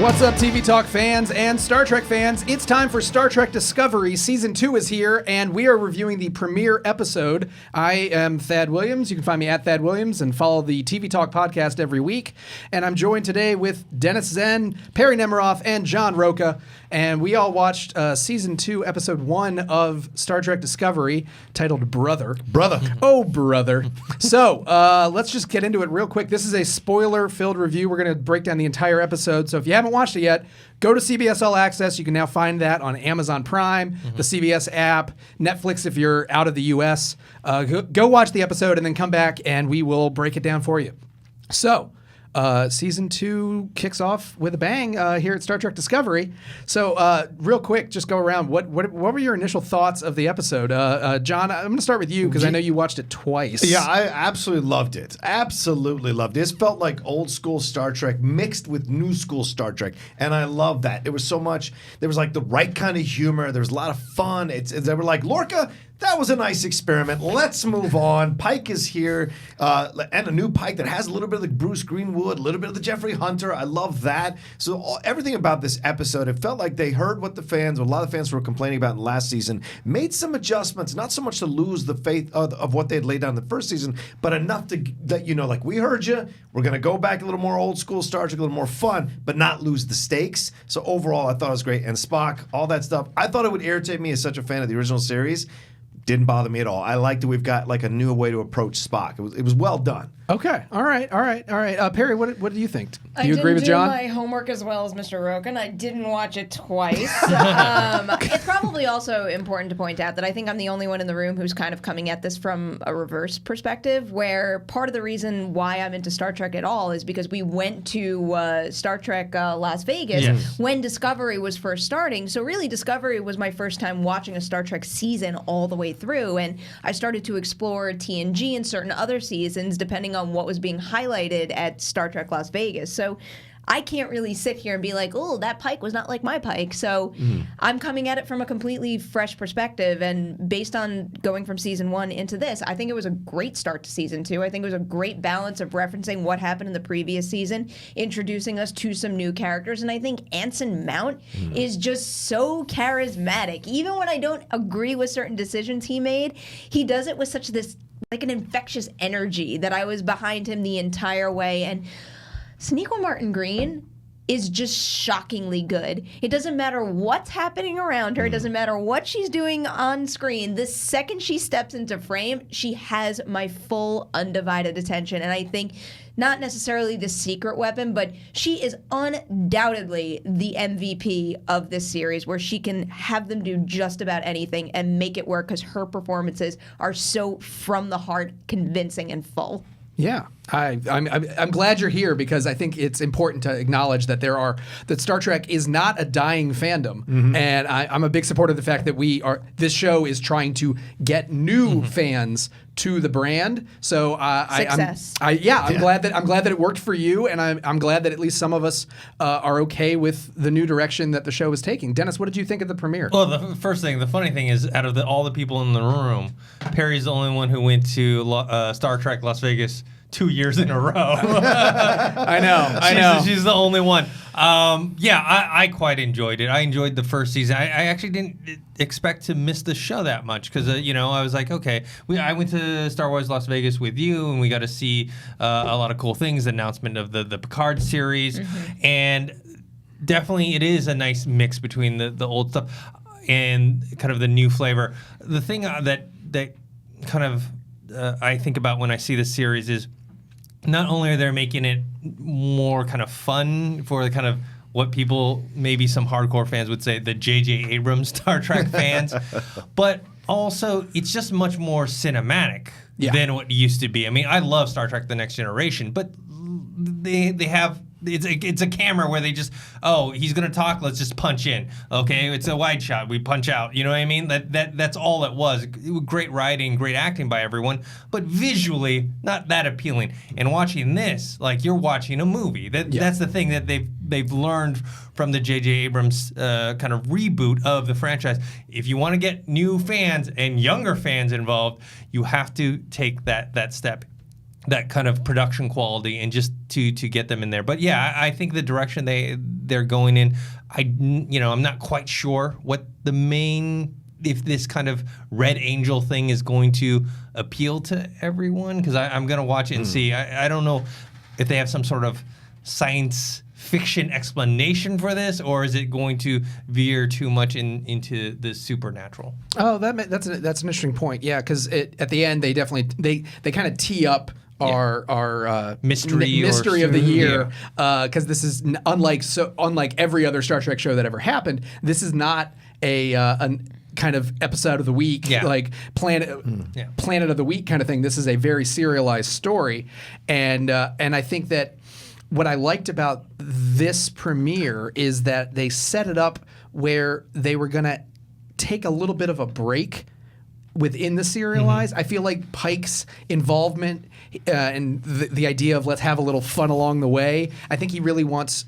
What's up, TV Talk fans and Star Trek fans? It's time for Star Trek Discovery. Season 2 is here, and we are reviewing the premiere episode. I am Thad Williams. You can find me at Thad Williams and follow the TV Talk podcast every week. And I'm joined today with Dennis Zen, Perry Nemiroff, and John Roca. And we all watched Season 2, Episode 1 of Star Trek Discovery, titled Brother. Brother. Oh, brother. So, let's just get into it real quick. This is a spoiler-filled review. We're going to break down the entire episode. So if you haven't watched it yet, go to CBS All Access. You can now find that on Amazon Prime, the CBS app, Netflix if you're out of the U.S. Go watch the episode and then come back and we will break it down for you. So, Season 2 kicks off with a bang here at Star Trek Discovery. So, real quick, just go around. What were your initial thoughts of the episode? John, I'm going to start with you because I know you watched it twice. Yeah, I absolutely loved it. Absolutely loved it. It felt like old school Star Trek mixed with new school Star Trek, and I love that. It was so much. There was like the right kind of humor. There was a lot of fun. They were like, Lorca, that was a nice experiment. Let's move on. Pike is here, and a new Pike that has a little bit of the Bruce Greenwood, a little bit of the Jeffrey Hunter. I love that. So everything about this episode, it felt like they heard what a lot of fans were complaining about in the last season, made some adjustments, not so much to lose the faith of what they had laid down in the first season, but enough to let you know, like, we heard you. We're going to go back a little more old school Star Trek, a little more fun, but not lose the stakes. So overall, I thought it was great. And Spock, all that stuff. I thought it would irritate me as such a fan of the original series. Didn't bother me at all. I like that we've got like a new way to approach Spock. It was well done. Okay. All right. Perry, what do you think? Do you agree with John? I didn't do my homework as well as Mr. Roken. I didn't watch it twice. It's probably also important to point out that I think I'm the only one in the room who's kind of coming at this from a reverse perspective, where part of the reason why I'm into Star Trek at all is because we went to Star Trek Las Vegas when Discovery was first starting. So really, Discovery was my first time watching a Star Trek season all the way through, and I started to explore TNG and certain other seasons depending on what was being highlighted at Star Trek Las Vegas. So I can't really sit here and be like, oh, that Pike was not like my Pike. So I'm coming at it from a completely fresh perspective. And based on going from season 1 into this, I think it was a great start to season 2. I think it was a great balance of referencing what happened in the previous season, introducing us to some new characters. And I think Anson Mount is just so charismatic. Even when I don't agree with certain decisions he made, he does it with such this, like, an infectious energy that I was behind him the entire way. And Sonequa Martin Green is just shockingly good. It doesn't matter what's happening around her. It doesn't matter what she's doing on screen. The second she steps into frame, she has my full undivided attention. And I think not necessarily the secret weapon, but she is undoubtedly the MVP of this series, where she can have them do just about anything and make it work because her performances are so from the heart, convincing and full. Yeah, I'm glad you're here because I think it's important to acknowledge that that Star Trek is not a dying fandom, and I'm a big supporter of the fact that this show is trying to get new fans to the brand. So Success. I'm glad that it worked for you, and I'm glad that at least some of us are okay with the new direction that the show is taking. Dennis, what did you think of the premiere? Well, the funny thing is, out of all the people in the room, Perry's the only one who went to Star Trek Las Vegas 2 years in a row. I know. She's the only one. I quite enjoyed it. I enjoyed the first season. I actually didn't expect to miss the show that much because, I was like, okay. I went to Star Wars Las Vegas with you, and we got to see a lot of cool things, announcement of the Picard series, and definitely it is a nice mix between the old stuff and kind of the new flavor. The thing that kind of I think about when I see this series is not only are they making it more kind of fun for the kind of what people, maybe some hardcore fans would say, the J.J. Abrams Star Trek fans, but also it's just much more cinematic than what it used to be. I mean, I love Star Trek The Next Generation, but they have... It's a camera where they just, he's gonna talk, let's just punch in. Okay, it's a wide shot, we punch out. You know what I mean? That's all it was. Great writing, great acting by everyone, but visually not that appealing. And watching this, like you're watching a movie. That's the thing that they've learned from the J.J. Abrams kind of reboot of the franchise. If you want to get new fans and younger fans involved, you have to take that step. that kind of production quality and just to get them in there. But yeah, I think the direction they're going in, I'm not quite sure what the main, if this kind of Red Angel thing is going to appeal to everyone, because I'm going to watch it and see. I don't know if they have some sort of science fiction explanation for this, or is it going to veer too much into the supernatural? Oh, that's an interesting point. Yeah, because at the end they definitely they kind of tee up our mystery of the year, because this is unlike every other Star Trek show that ever happened. This is not a kind of episode of the week, like Planet of the Week kind of thing. This is a very serialized story, and I think that what I liked about this premiere is that they set it up where they were going to take a little bit of a break within the serialized. I feel like Pike's involvement and the idea of let's have a little fun along the way, I think he really wants,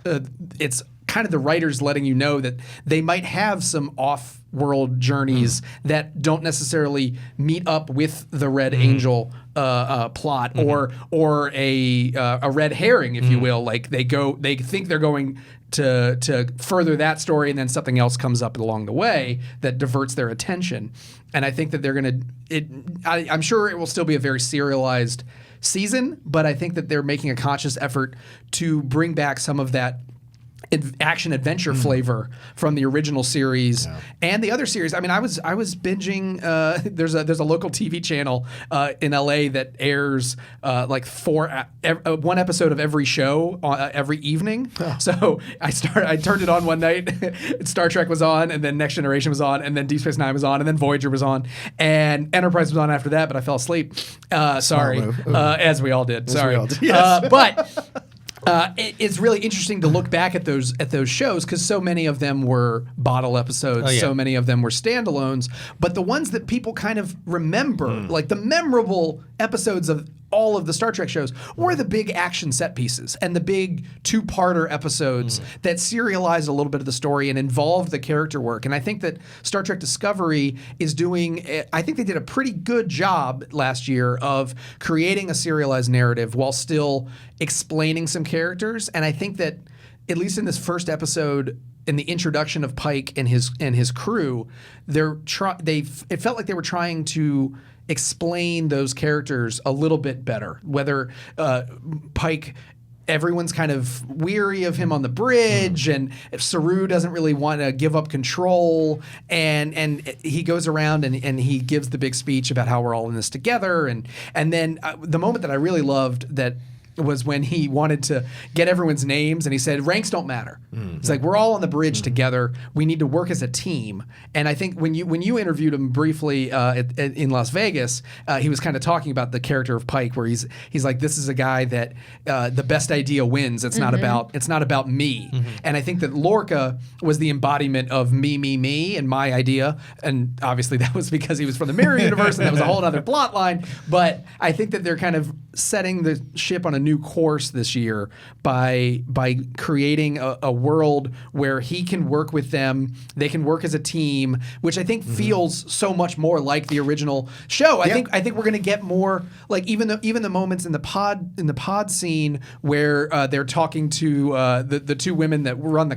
it's kind of the writers letting you know that they might have some off-world journeys that don't necessarily meet up with the Red Angel plot, or a red herring, if you will. Like they think they're going to further that story, and then something else comes up along the way that diverts their attention. And I think that they're going to. I'm sure it will still be a very serialized season, but I think that they're making a conscious effort to bring back some of that action adventure flavor from the original series and the other series. I mean, I was binging. There's a local TV channel in LA that airs like one episode of every show every evening. So I turned it on one night. Star Trek was on, and then Next Generation was on, and then Deep Space Nine was on, and then Voyager was on, and Enterprise was on after that. But I fell asleep. Sorry, as we all did. Sorry, Yes. but. It's really interesting to look back at those shows, because so many of them were bottle episodes, so many of them were standalones. But the ones that people kind of remember, like the memorable episodes of all of the Star Trek shows, were the big action set pieces and the big two-parter episodes that serialized a little bit of the story and involved the character work. And I think that Star Trek Discovery is doing, I think they did a pretty good job last year of creating a serialized narrative while still explaining some characters. And I think that, at least in this first episode, in the introduction of Pike and his crew, it felt like they were trying to explain those characters a little bit better. Whether Pike, everyone's kind of weary of him on the bridge, and Saru doesn't really want to give up control, and he goes around and he gives the big speech about how we're all in this together, and then the moment that I really loved that was when he wanted to get everyone's names, and he said, ranks don't matter. It's like, we're all on the bridge together. We need to work as a team. And I think when you interviewed him briefly in Las Vegas, he was kind of talking about the character of Pike, where he's like, this is a guy that the best idea wins. It's not about me. And I think that Lorca was the embodiment of me, and my idea. And obviously that was because he was from the Mirror Universe, and that was a whole other plot line. But I think that they're kind of setting the ship on a new course this year by creating a world where he can work with them, they can work as a team, which I think feels so much more like the original show. I think we're going to get more, like even the moments in the pod scene where they're talking to the two women that run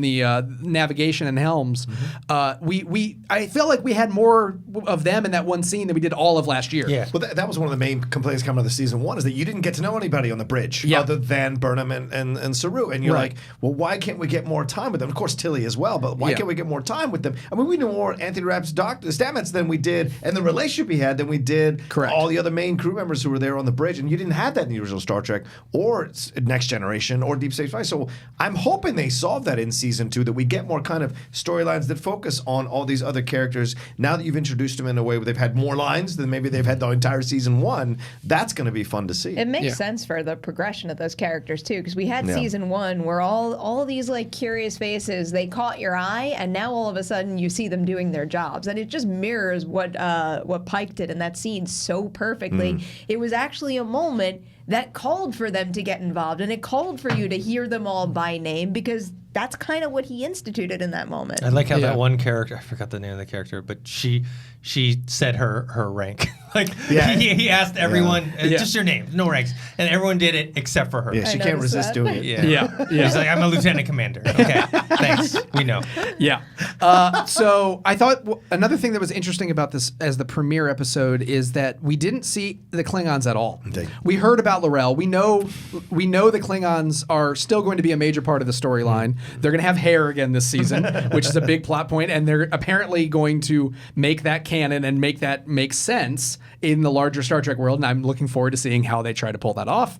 the navigation and helms. I felt like we had more of them in that one scene than we did all of last year. Well, that was one of the main complaints coming out of the season one, is that you didn't get to know anybody on the bridge other than Burnham and Saru. And you're like, well, why can't we get more time with them? Of course, Tilly as well, but why can't we get more time with them? I mean, we knew more Anthony Rapp's Stamets than we did, and the relationship he had than we did all the other main crew members who were there on the bridge. And you didn't have that in the original Star Trek or Next Generation or Deep Space Nine. So I'm hoping they solve that in season 2, that we get more kind of storylines that focus on all these other characters. Now that you've introduced them in a way where they've had more lines than maybe they've had the entire season 1, that's going to be fun to see. It makes sense for the progression of those characters too, because we had season 1 where all these like curious faces, they caught your eye, and now all of a sudden you see them doing their jobs, and it just mirrors what Pike did in that scene so perfectly. It was actually a moment that called for them to get involved, and it called for you to hear them all by name, because that's kind of what he instituted in that moment. I like how that one character, I forgot the name of the character, but she said her rank. Like Yeah. he asked everyone, just your name, no ranks, and everyone did it except for her. Yeah, she can't resist doing it. Yeah. He's like, I'm a lieutenant commander. Okay, thanks. We know. Yeah. So I thought another thing that was interesting about this as the premiere episode is that we didn't see the Klingons at all. We heard about L'Rell. We know the Klingons are still going to be a major part of the storyline. They're going to have hair again this season, which is a big plot point, and they're apparently going to make that canon and make that make sense in the larger Star Trek world, and I'm looking forward to seeing how they try to pull that off.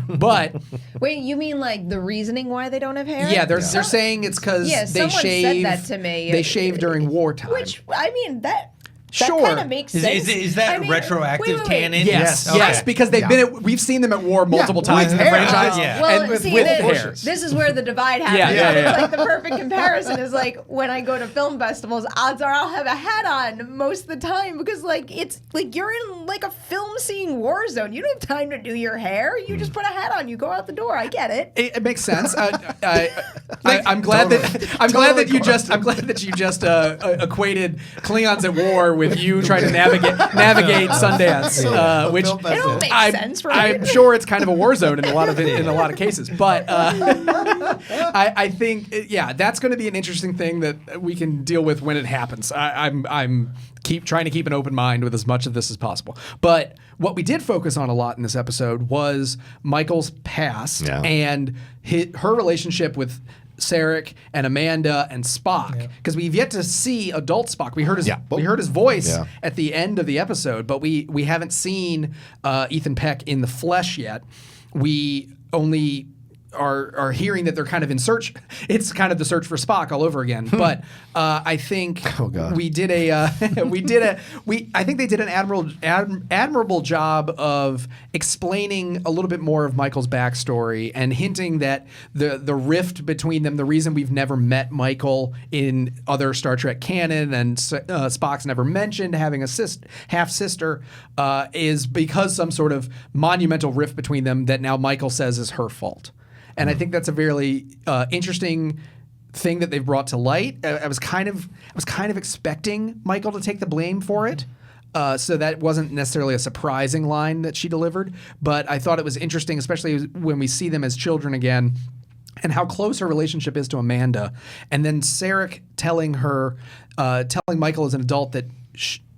But wait, you mean like the reasoning why they don't have hair? yeah, they're saying it's because they someone shave. said that to me. They shave during wartime. Which I mean that Sure. kind of makes sense. Is that I mean, retroactive wait. canon? Yes, Okay. yes, because they've been we've seen them at war multiple times in the hair. franchise. Yeah. Well, and with see, hair. this is where the divide happens. Yeah. It's like the perfect comparison is like when I go to film festivals, odds are I'll have a hat on most of the time because like it's like you're in like a film seeing war zone. You don't have time to do your hair. You just put a hat on. You go out the door. I get it. It makes sense. I'm glad that you just equated Klingons at war with you trying to navigate Sundance, which It'll make sense, right? I'm sure it's kind of a war zone in a lot of cases. But I think that's going to be an interesting thing that we can deal with when it happens. I'm trying to keep an open mind with as much of this as possible. But what we did focus on a lot in this episode was Michael's past and her relationship with Sarek and Amanda and Spock, because we've yet to see adult Spock. We heard his voice at the end of the episode, but we haven't seen Ethan Peck in the flesh yet. We only are hearing that they're kind of in search. It's kind of the search for Spock all over again. But I think we did I think they did an admirable job of explaining a little bit more of Michael's backstory and hinting that the rift between them, the reason we've never met Michael in other Star Trek canon and Spock's never mentioned having a half sister, is because some sort of monumental rift between them that now Michael says is her fault. And I think that's a very interesting thing that they've brought to light. I was kind of expecting Michael to take the blame for it, so that wasn't necessarily a surprising line that she delivered. But I thought it was interesting, especially when we see them as children again, and how close her relationship is to Amanda. And then Sarek telling Michael as an adult that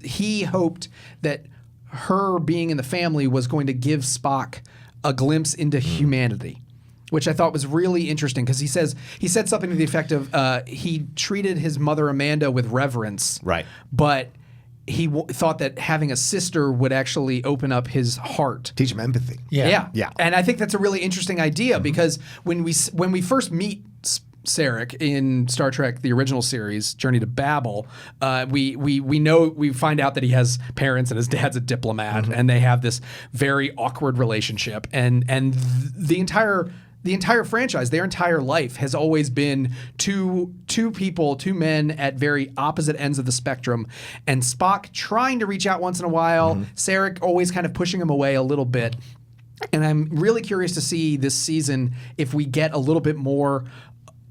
he hoped that her being in the family was going to give Spock a glimpse into humanity, which I thought was really interesting because he said something to the effect of he treated his mother Amanda with reverence, right? But he thought that having a sister would actually open up his heart, teach him empathy. Yeah. And I think that's a really interesting idea because when we first meet Sarek in Star Trek, the original series, Journey to Babel, we find out that he has parents and his dad's a diplomat, and they have this very awkward relationship, and the entire franchise, their entire life has always been two men at very opposite ends of the spectrum, and Spock trying to reach out once in a while, Sarek always kind of pushing him away a little bit. And I'm really curious to see this season if we get a little bit more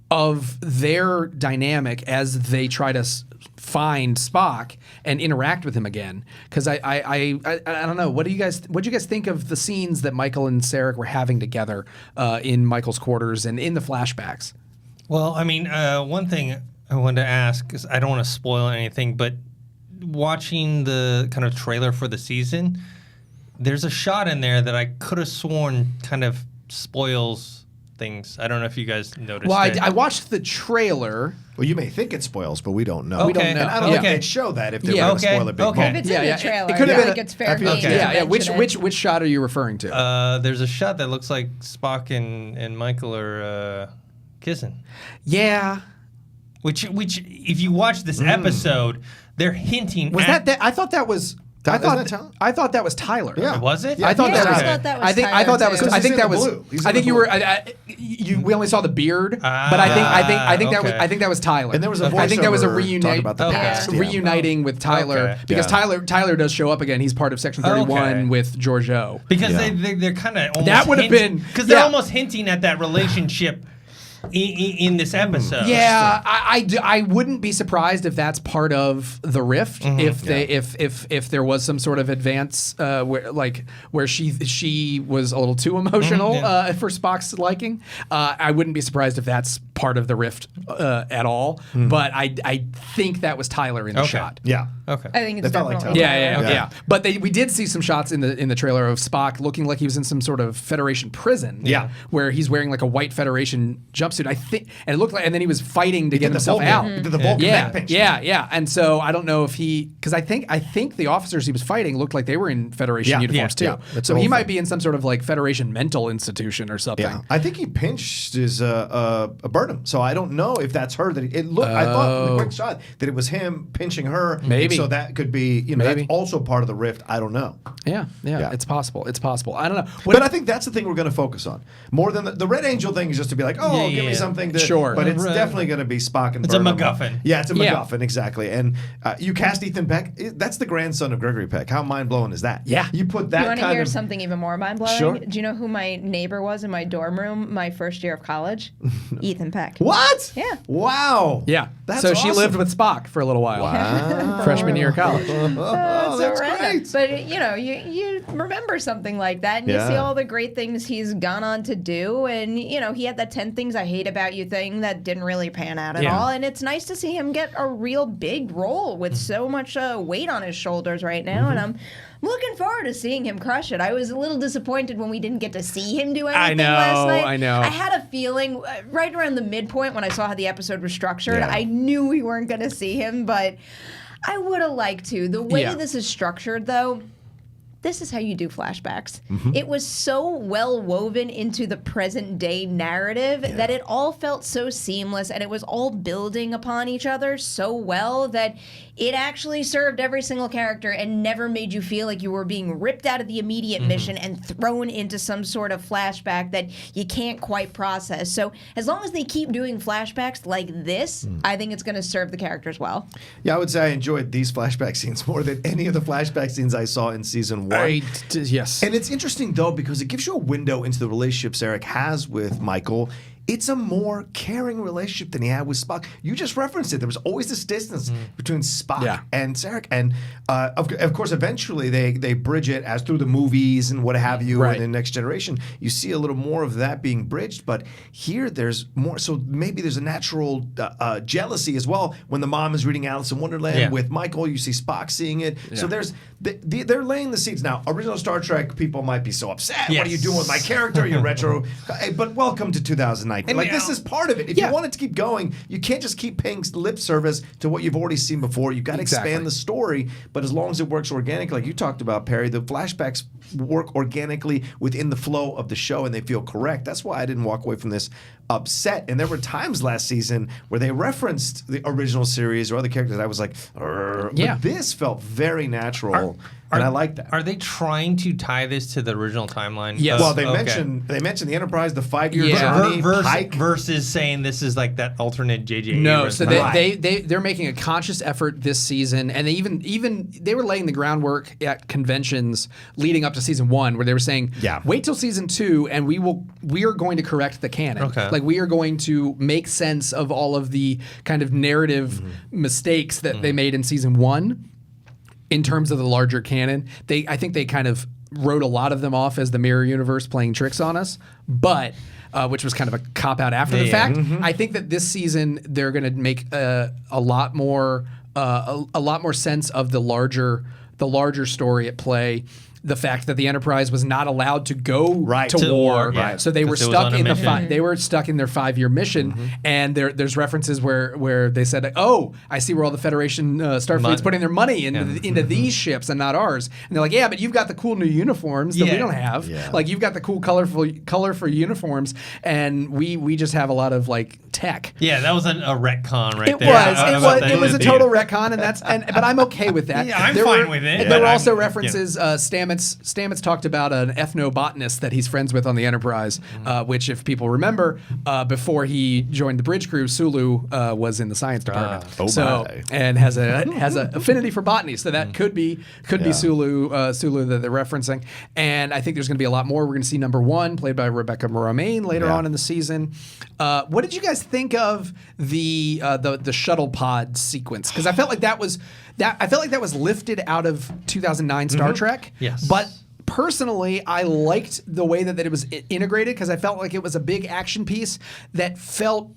of their dynamic as they try to find Spock and interact with him again. Because I don't know. What do you guys think of the scenes that Michael and Sarek were having together in Michael's quarters and in the flashbacks? Well, I mean, one thing I wanted to ask is I don't want to spoil anything, but watching the kind of trailer for the season, there's a shot in there that I could have sworn kind of spoils things. I don't know if you guys noticed. Well, I watched the trailer. Well, you may think it spoils, but we don't know. We don't know. And I don't think they'd show that if they were going to spoil a big Okay. moment. If it's in the trailer, it could have I been think it's fair game. Yeah. Which shot are you referring to? There's a shot that looks like Spock and Michael are kissing. Yeah. Which if you watch this episode, they're hinting. Was at, that? I thought that was. I thought that was Tyler. Yeah. Was it? I thought that was. I thought that was I thought that was. Tyler, I think too. that was. He's in I think the you blue. were. We only saw the beard, but I think that was Tyler. And there was a I think that was a voiceover talking about the past. Yeah. reuniting with Tyler because Tyler does show up again. He's part of Section 31 with Georgiou. Because they're kind of almost That would have been because they're almost hinting at that relationship in this episode. Yeah, I wouldn't be surprised if that's part of the rift. If there was some sort of advance where she was a little too emotional for Spock's liking. I wouldn't be surprised if that's part of the rift at all. But I think that was Tyler in the shot. Yeah. Okay. I think it's That felt like definitely Tyler. Yeah. But we did see some shots in the trailer of Spock looking like he was in some sort of Federation prison. Yeah. Where he's wearing like a white Federation jumpsuit. I think, and it looked like, and then he was fighting to get himself Vulcan. out. He did the Vulcan Yeah, back pinch. yeah. And so I don't know if because I think the officers he was fighting looked like they were in Federation uniforms too. Yeah. That's So the he whole might thing. be in some sort of like Federation mental institution or something. Yeah, I think he pinched his Burnham. So I don't know if that's her. It looked. I thought from the quick shot that it was him pinching her. Maybe. So that could be. That's Maybe. also part of the rift. I don't know. Yeah. It's possible. I don't know. But I think that's the thing we're going to focus on more than the Red Angel thing is just to be like, oh, give me something to. Sure. But it's definitely going to be Spock and It's a Burnham. MacGuffin. Yeah, it's a Yeah. MacGuffin exactly. And you cast Ethan Peck. That's the grandson of Gregory Peck. How mind blowing is that? Yeah. You put that You want to kind hear of. something even more mind-blowing? Sure. Do you know who my neighbor was in my dorm room my first year of college? Ethan Peck. What? Yeah. Wow. Yeah. That's so she awesome. lived with Spock for a little while. Freshman year of college. Oh, that's great. But you remember something like that, and you see all the great things he's gone on to do, and he had that 10 Things I Hate About You thing that didn't really pan out at Yeah. all, and it's nice to see him get a real big role with so much weight on his shoulders right now, and I'm looking forward to seeing him crush it. I was a little disappointed when we didn't get to see him do anything last night. I know. I had a feeling right around the midpoint when I saw how the episode was structured, Yeah. I knew we weren't going to see him, but I would have liked to. The way this is structured, though, this is how you do flashbacks. It was so well woven into the present day narrative that it all felt so seamless, and it was all building upon each other so well that it actually served every single character and never made you feel like you were being ripped out of the immediate mission and thrown into some sort of flashback that you can't quite process. So as long as they keep doing flashbacks like this, I think it's going to serve the characters well. Yeah, I would say I enjoyed these flashback scenes more than any of the flashback scenes I saw in season 1. Yes. And it's interesting, though, because it gives you a window into the relationships Eric has with Michael. It's a more caring relationship than he had with Spock. You just referenced it. There was always this distance between Spock and Sarek. And of course, eventually they bridge it as through the movies and what have you. Right. And in Next Generation, you see a little more of that being bridged. But here there's more. So maybe there's a natural jealousy as well. When the mom is reading Alice in Wonderland with Michael, you see Spock seeing it. Yeah. So they're laying the seeds. Now, original Star Trek people might be so upset. Yes. What are you doing with my character? You're retro. But welcome to 2019. And Like, now- this is part of it. If you want it to keep going, you can't just keep paying lip service to what you've already seen before. You've got to expand the story. But as long as it works organically, like you talked about, Perry, the flashbacks work organically within the flow of the show and they feel correct. That's why I didn't walk away from this upset. And there were times last season where they referenced the original series or other characters. I was like, but this felt very natural. And I like that. Are they trying to tie this to the original timeline? Yes. Well, they mentioned the Enterprise, the 5-year Yeah. journey, Pike. versus saying this is like that alternate JJ. No, Abrams so timeline. they're making a conscious effort this season, and they even they were laying the groundwork at conventions leading up to season 1, where they were saying, wait till season 2, and we are going to correct the canon. Okay. Like, we are going to make sense of all of the kind of narrative mistakes that they made in season 1. In terms of the larger canon, I think they kind of wrote a lot of them off as the mirror universe playing tricks on us, but which was kind of a cop out after the fact. I think that this season they're going to make a lot more sense of the larger story at play. The fact that the Enterprise was not allowed to go to war, so they were stuck in they were stuck in their 5-year mission. And there's references where they said, "Oh, I see where all the Federation Starfleet's putting their money into these ships and not ours." And they're like, "Yeah, but you've got the cool new uniforms that we don't have. Like, you've got the cool colorful uniforms, and we just have a lot of like tech." Yeah, that was a retcon right It there. It was a total retcon, but I'm okay with that. Yeah, I'm fine with it. There were also references. Stamets Stamets talked about an ethnobotanist that he's friends with on the Enterprise, which, if people remember, before he joined the bridge crew, Sulu was in the science department. And has a affinity for botany. So that could be Sulu that they're referencing. And I think there's going to be a lot more. We're going to see number 1 played by Rebecca Romaine later on in the season. What did you guys think of the Shuttlepod sequence? Because I felt like that was lifted out of 2009 Star Trek. Yes. But personally, I liked the way that it was integrated because I felt like it was a big action piece that felt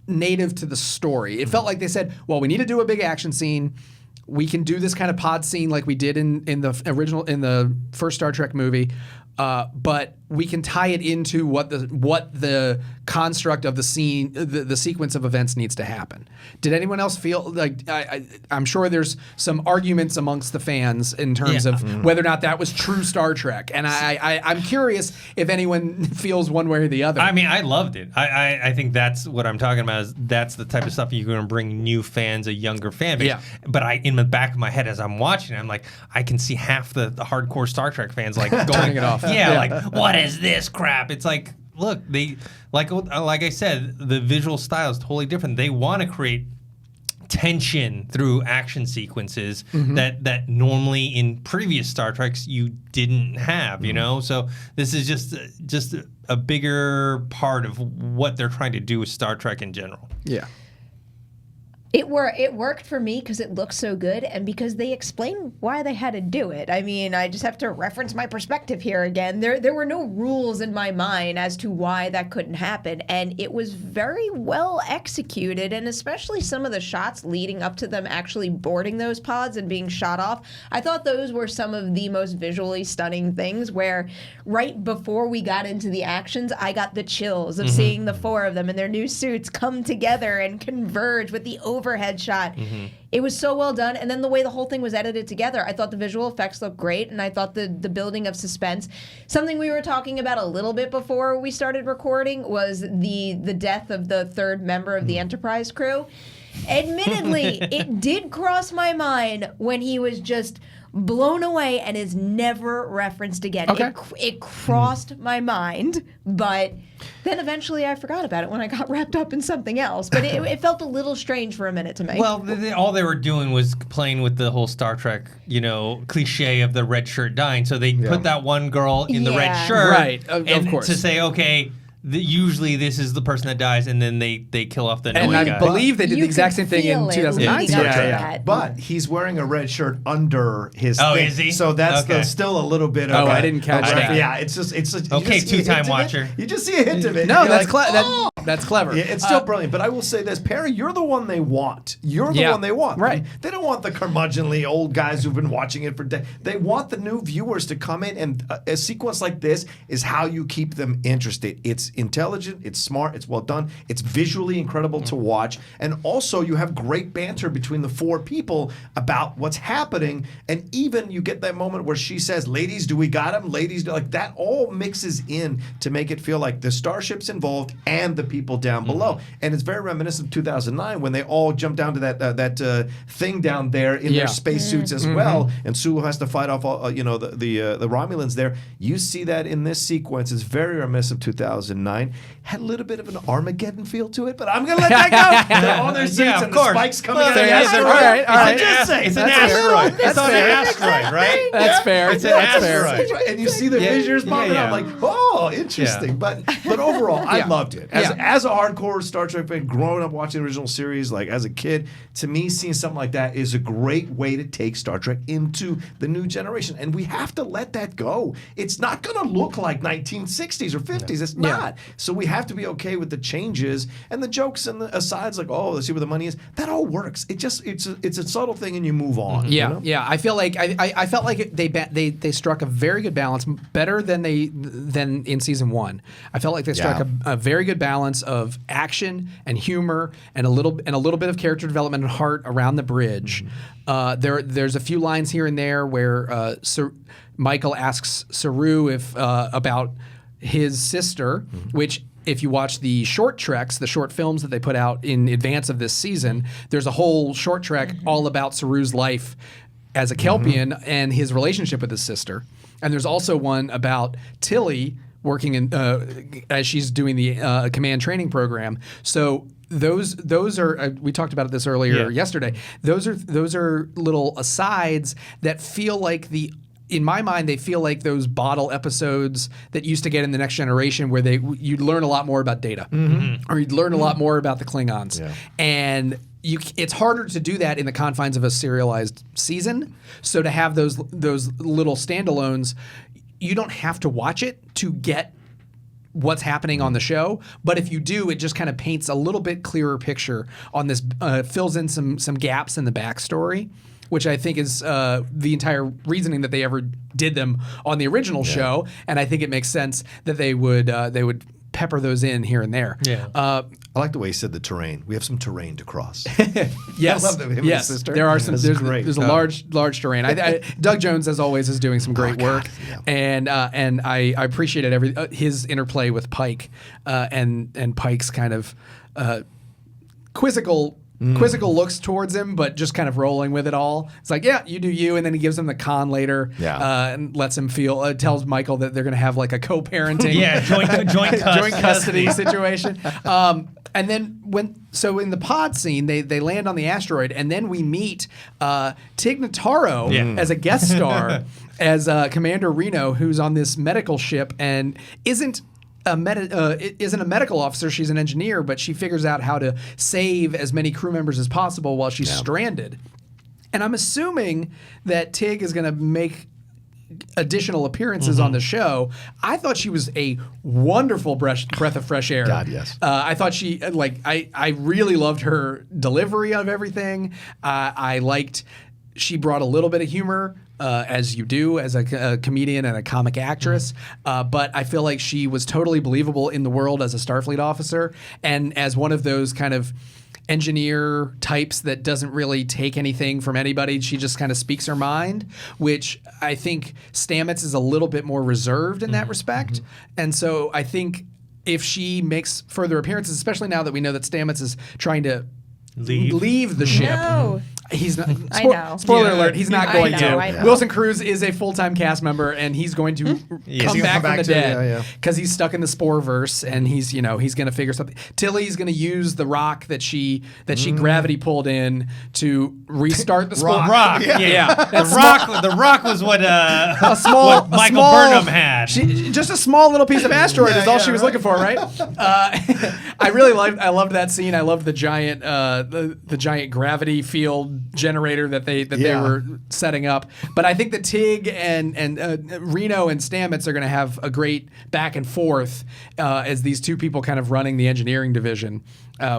native to the story. It felt like they said, well, we need to do a big action scene. We can do this kind of pod scene like we did in the first Star Trek movie. But we can tie it into what the construct of the scene, the sequence of events needs to happen. Did anyone else feel like I'm sure there's some arguments amongst the fans in terms of whether or not that was true Star Trek, and I'm curious if anyone feels one way or the other. I mean, I loved it. I think that's what I'm talking about. Is that's the type of stuff you're going to bring new fans, a younger fan base. Yeah. But in the back of my head as I'm watching it, I'm like, I can see half the hardcore Star Trek fans like turning it off. Yeah, like, what is this crap? It's like, look, they like I said, the visual style is totally different. They want to create tension through action sequences that normally in previous Star Treks you didn't have, you know? So this is just a bigger part of what they're trying to do with Star Trek in general. Yeah. It worked for me because it looked so good and because they explained why they had to do it. I mean, I just have to reference my perspective here again. There were no rules in my mind as to why that couldn't happen, and it was very well executed, and especially some of the shots leading up to them actually boarding those pods and being shot off. I thought those were some of the most visually stunning things where right before we got into the actions, I got the chills of seeing the 4 of them in their new suits come together and converge with the overhead shot. It was so well done, and then the way the whole thing was edited together, I thought the visual effects looked great, and I thought the building of suspense. Something we were talking about a little bit before we started recording was the death of the 3rd member of the Enterprise crew. Admittedly, it did cross my mind when he was just blown away and is never referenced again. Okay. It crossed my mind, but then eventually I forgot about it when I got wrapped up in something else. But it felt a little strange for a minute to me. Well, all they were doing was playing with the whole Star Trek, cliche of the red shirt dying. So they put that one girl in the red shirt, right? Of course, to say, okay, usually this is the person that dies, and then they kill off the annoying guy. And I believe they did the exact same thing in 2009 Star Trek. But he's wearing a red shirt under his thing. Is he? So that's still a little bit of I didn't catch that. Yeah, it's just okay, 2-time watcher. You just see a hint of it. No, that's that's clever. Yeah, it's still brilliant. But I will say this, Perry, you're the one they want. You're the one they want. Right. They don't want the curmudgeonly old guys who've been watching it for days. They want the new viewers to come in, and a sequence like this is how you keep them interested. It's intelligent, it's smart, it's well done, it's visually incredible to watch, and also you have great banter between the 4 people about what's happening, and even you get that moment where she says, ladies, do we got him? Ladies, like that all mixes in to make it feel like the starship's involved and the people down below. And it's very reminiscent of 2009 when they all jump down to that thing down there in their spacesuits as well, and Sulu has to fight off all, the Romulans there. You see that in this sequence. It's very reminiscent of 2009. Had a little bit of an Armageddon feel to it, but I'm going to let that go. They're on their suits and the spikes coming out of the asteroid. All right. It's an asteroid. It's on an asteroid, right? That's fair. It's an asteroid. And you see the fissures popping out like, oh, interesting. But overall, I loved it. As a hardcore Star Trek fan, growing up watching the original series, like as a kid, to me, seeing something like that is a great way to take Star Trek into the new generation. And we have to let that go. It's not going to look like 1960s or 50s. It's not. So we have to be okay with the changes and the jokes and the asides, like, oh, let's see where the money is. That all works. It's a subtle thing, and you move on. Yeah, I feel like I felt like they struck a very good balance, better than in season 1. I felt like they struck a very good balance of action and humor and a little bit of character development and heart around the bridge. There's a few lines here and there where Michael asks Saru about his sister, which, if you watch the short treks, the short films that they put out in advance of this season, there's a whole short trek all about Saru's life as a Kelpian and his relationship with his sister. And there's also one about Tilly working in as she's doing the command training program. So those are we talked about this earlier yesterday. Those are little asides that feel like in my mind, they feel like those bottle episodes that used to get in The Next Generation, where you'd learn a lot more about Data, or you'd learn a lot more about the Klingons, and it's harder to do that in the confines of a serialized season. So to have those little standalones, you don't have to watch it to get what's happening on the show, but if you do, it just kind of paints a little bit clearer picture on this, fills in some gaps in the backstory, which I think is the entire reasoning that they ever did them on the original show, and I think it makes sense that they would pepper those in here and there. I like the way he said the terrain. We have some terrain to cross. Yes, I love that. Him and his sister. There are some. This is There's, great. there's a large terrain. Doug Jones, as always, is doing some great work, and I appreciated his interplay with Pike, and Pike's kind of quizzical looks towards him, but just kind of rolling with it all. It's like, yeah, you do you, and then he gives him the con later, and lets him tells Michael that they're going to have like a co-parenting, joint custody situation. And then in the pod scene, they land on the asteroid, and then we meet Tig Notaro as a guest star as Commander Reno, who's on this medical ship and isn't a medical officer. She's an engineer, but she figures out how to save as many crew members as possible while she's stranded. And I'm assuming that Tig is going to make additional appearances on the show. I thought she was a wonderful breath of fresh air. God, yes. I thought she I really loved her delivery of everything. She brought a little bit of humor, as you do as a comedian and a comic actress, but I feel like she was totally believable in the world as a Starfleet officer and as one of those kind of engineer types that doesn't really take anything from anybody. She just kind of speaks her mind, which I think Stamets is a little bit more reserved in that respect. And so I think if she makes further appearances, especially now that we know that Stamets is trying to leave the ship. No. He's not. I know. Spoiler alert: he's not going to. I know. Wilson Cruz is a full-time cast member, and he's going to come back from the dead because he's stuck in the Sporeverse, and he's going to figure something. Tilly's going to use the rock that she gravity pulled in to restart the Spore. Rock, the rock was what what Michael Burnham had. Just a small little piece of asteroid is all she was looking for, right? I loved that scene. I loved the giant the giant gravity field generator that they were setting up. But I think that Tig and Reno and Stamets are going to have a great back and forth as these two people kind of running the engineering division,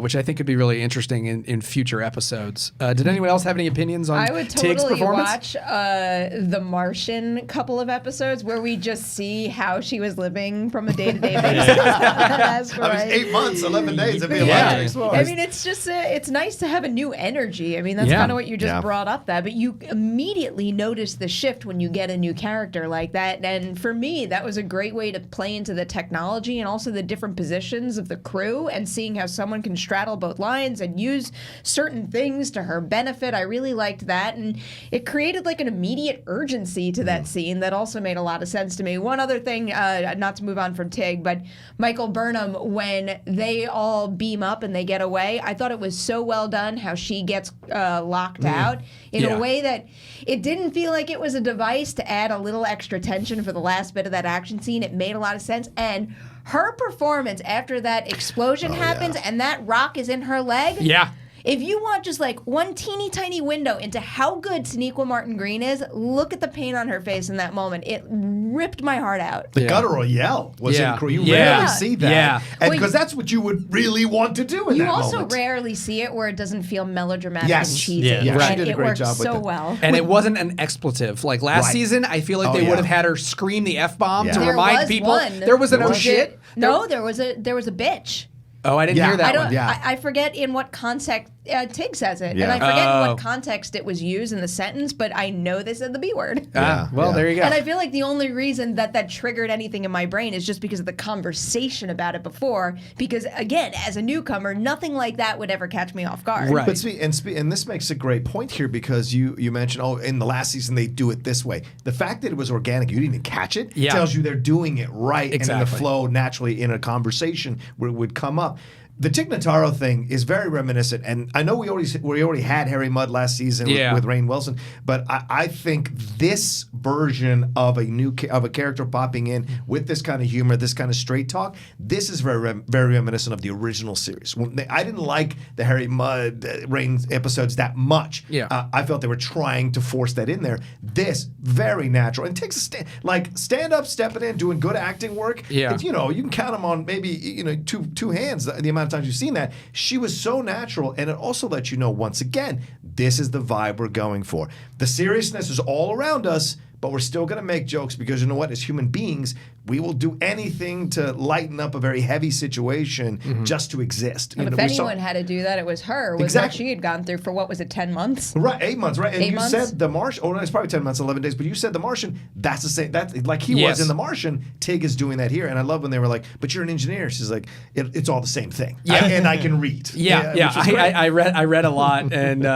which I think could be really interesting in future episodes. Did anyone else have any opinions on Tig's performance? Watch The Martian couple of episodes where we just see how she was living from a day-to-day basis. That's right. 8 months, 11 days. It'd be a lot to explore. I mean, it's just it's nice to have a new energy. I mean, that's kind of what you just brought up that, but you immediately notice the shift when you get a new character like that. And for me, that was a great way to play into the technology and also the different positions of the crew and seeing how someone can straddle both lines and use certain things to her benefit. I really liked that, and it created like an immediate urgency to that scene that also made a lot of sense to me. One other thing, not to move on from Tig, but Michael Burnham, when they all beam up and they get away, I thought it was so well done how she gets locked out in a way that it didn't feel like it was a device to add a little extra tension for the last bit of that action scene. It made a lot of sense, and her performance after that explosion happens and that rock is in her leg. Yeah. If you want just like one teeny tiny window into how good Sonequa Martin Green is, look at the pain on her face in that moment. It ripped my heart out. The guttural yell was incredible. You rarely see that. Yeah. And because that's what you would really want to do in that moment. You also rarely see it where it doesn't feel melodramatic and cheesy. Yeah. Right. She did a great job with it. So well. And it wasn't an expletive. Like last season, I feel like they would have had her scream the F-bomb to remind people. There was an oh shit. No, there was a bitch. Oh, I didn't hear that one. I forget in what context Tig says it, Yeah. and I forget in what context it was used in the sentence, but I know they said the B word. Well, there you go. And I feel like the only reason that triggered anything in my brain is just because of the conversation about it before. Because again, as a newcomer, nothing like that would ever catch me off guard. Right. But and this makes a great point here because you mentioned, in the last season they do it this way. The fact that it was organic, you didn't even catch it, tells you they're doing it right, and in the flow naturally in a conversation where it would come up. The Tig Notaro thing is very reminiscent, and I know we already had Harry Mudd last season with Rainn Wilson, but I think this version of a character popping in with this kind of humor, this kind of straight talk, this is very reminiscent of the original series. I didn't like the Harry Mudd Rainn episodes that much. Yeah. I felt they were trying to force that in there. This very natural and takes a stand up, stepping in, doing good acting work. Yeah. You can count them on maybe two hands the amount of times you've seen that. She was so natural, and it also lets you know once again this is the vibe we're going for. The seriousness is all around us, but we're still going to make jokes because you know what? As human beings, we will do anything to lighten up a very heavy situation just to exist. And if anyone had to do that, it was her. Was what she had gone through for, what was it, 10 months? Right, 8 months, right? And 8 months? Said The Martian, no, it's probably 10 months, 11 days, but you said The Martian, that's the same. That's like he was in The Martian, Tig is doing that here. And I love when they were like, but you're an engineer. She's like, it's all the same thing. Yeah. And I can read. I read a lot, and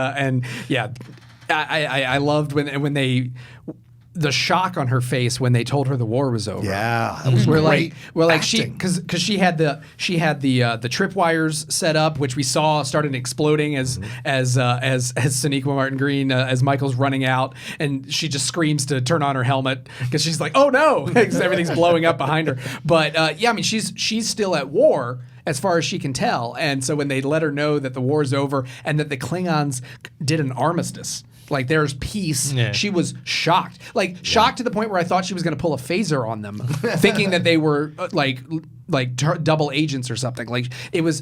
I loved when they. The shock on her face when they told her the war was over. Yeah, that was great. We're like acting. because she had the tripwires set up, which we saw started exploding as Sonequa Martin Green as Michael's running out, and she just screams to turn on her helmet because she's like, oh no, because everything's blowing up behind her. But she's still at war as far as she can tell, and so when they let her know that the war's over and that the Klingons did an armistice. Like there's peace. Yeah. She was shocked, shocked to the point where I thought she was going to pull a phaser on them, thinking that they were double agents or something. Like it was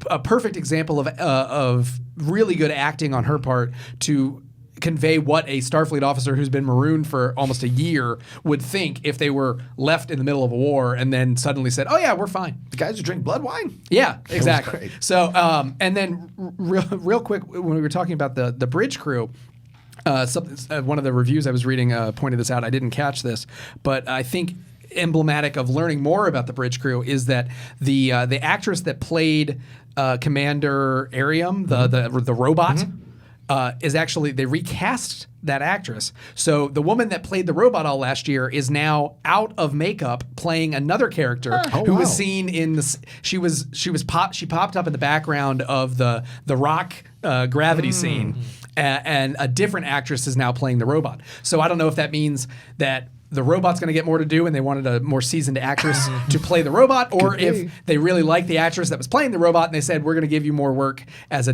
a perfect example of really good acting on her part to convey what a Starfleet officer who's been marooned for almost a year would think if they were left in the middle of a war and then suddenly said, "Oh yeah, we're fine." The guys who drink blood wine. Yeah, exactly. So, and then real quick, when we were talking about the bridge crew, one of the reviews I was reading pointed this out. I didn't catch this, but I think emblematic of learning more about the bridge crew is that the actress that played Commander Arium, the robot. Is actually, they recast that actress. So the woman that played the robot all last year is now out of makeup playing another character who was seen in the. She popped up in the background of the rock gravity scene, and a different actress is now playing the robot. So I don't know if that means that the robot's going to get more to do and they wanted a more seasoned actress to play the robot, or if they really liked the actress that was playing the robot and they said, we're going to give you more work as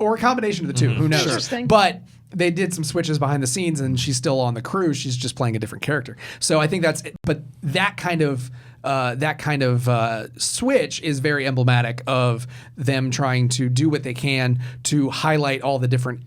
or a combination of the two. Who knows? Interesting. But they did some switches behind the scenes and she's still on the crew. She's just playing a different character. So I think but that kind of switch is very emblematic of them trying to do what they can to highlight all the different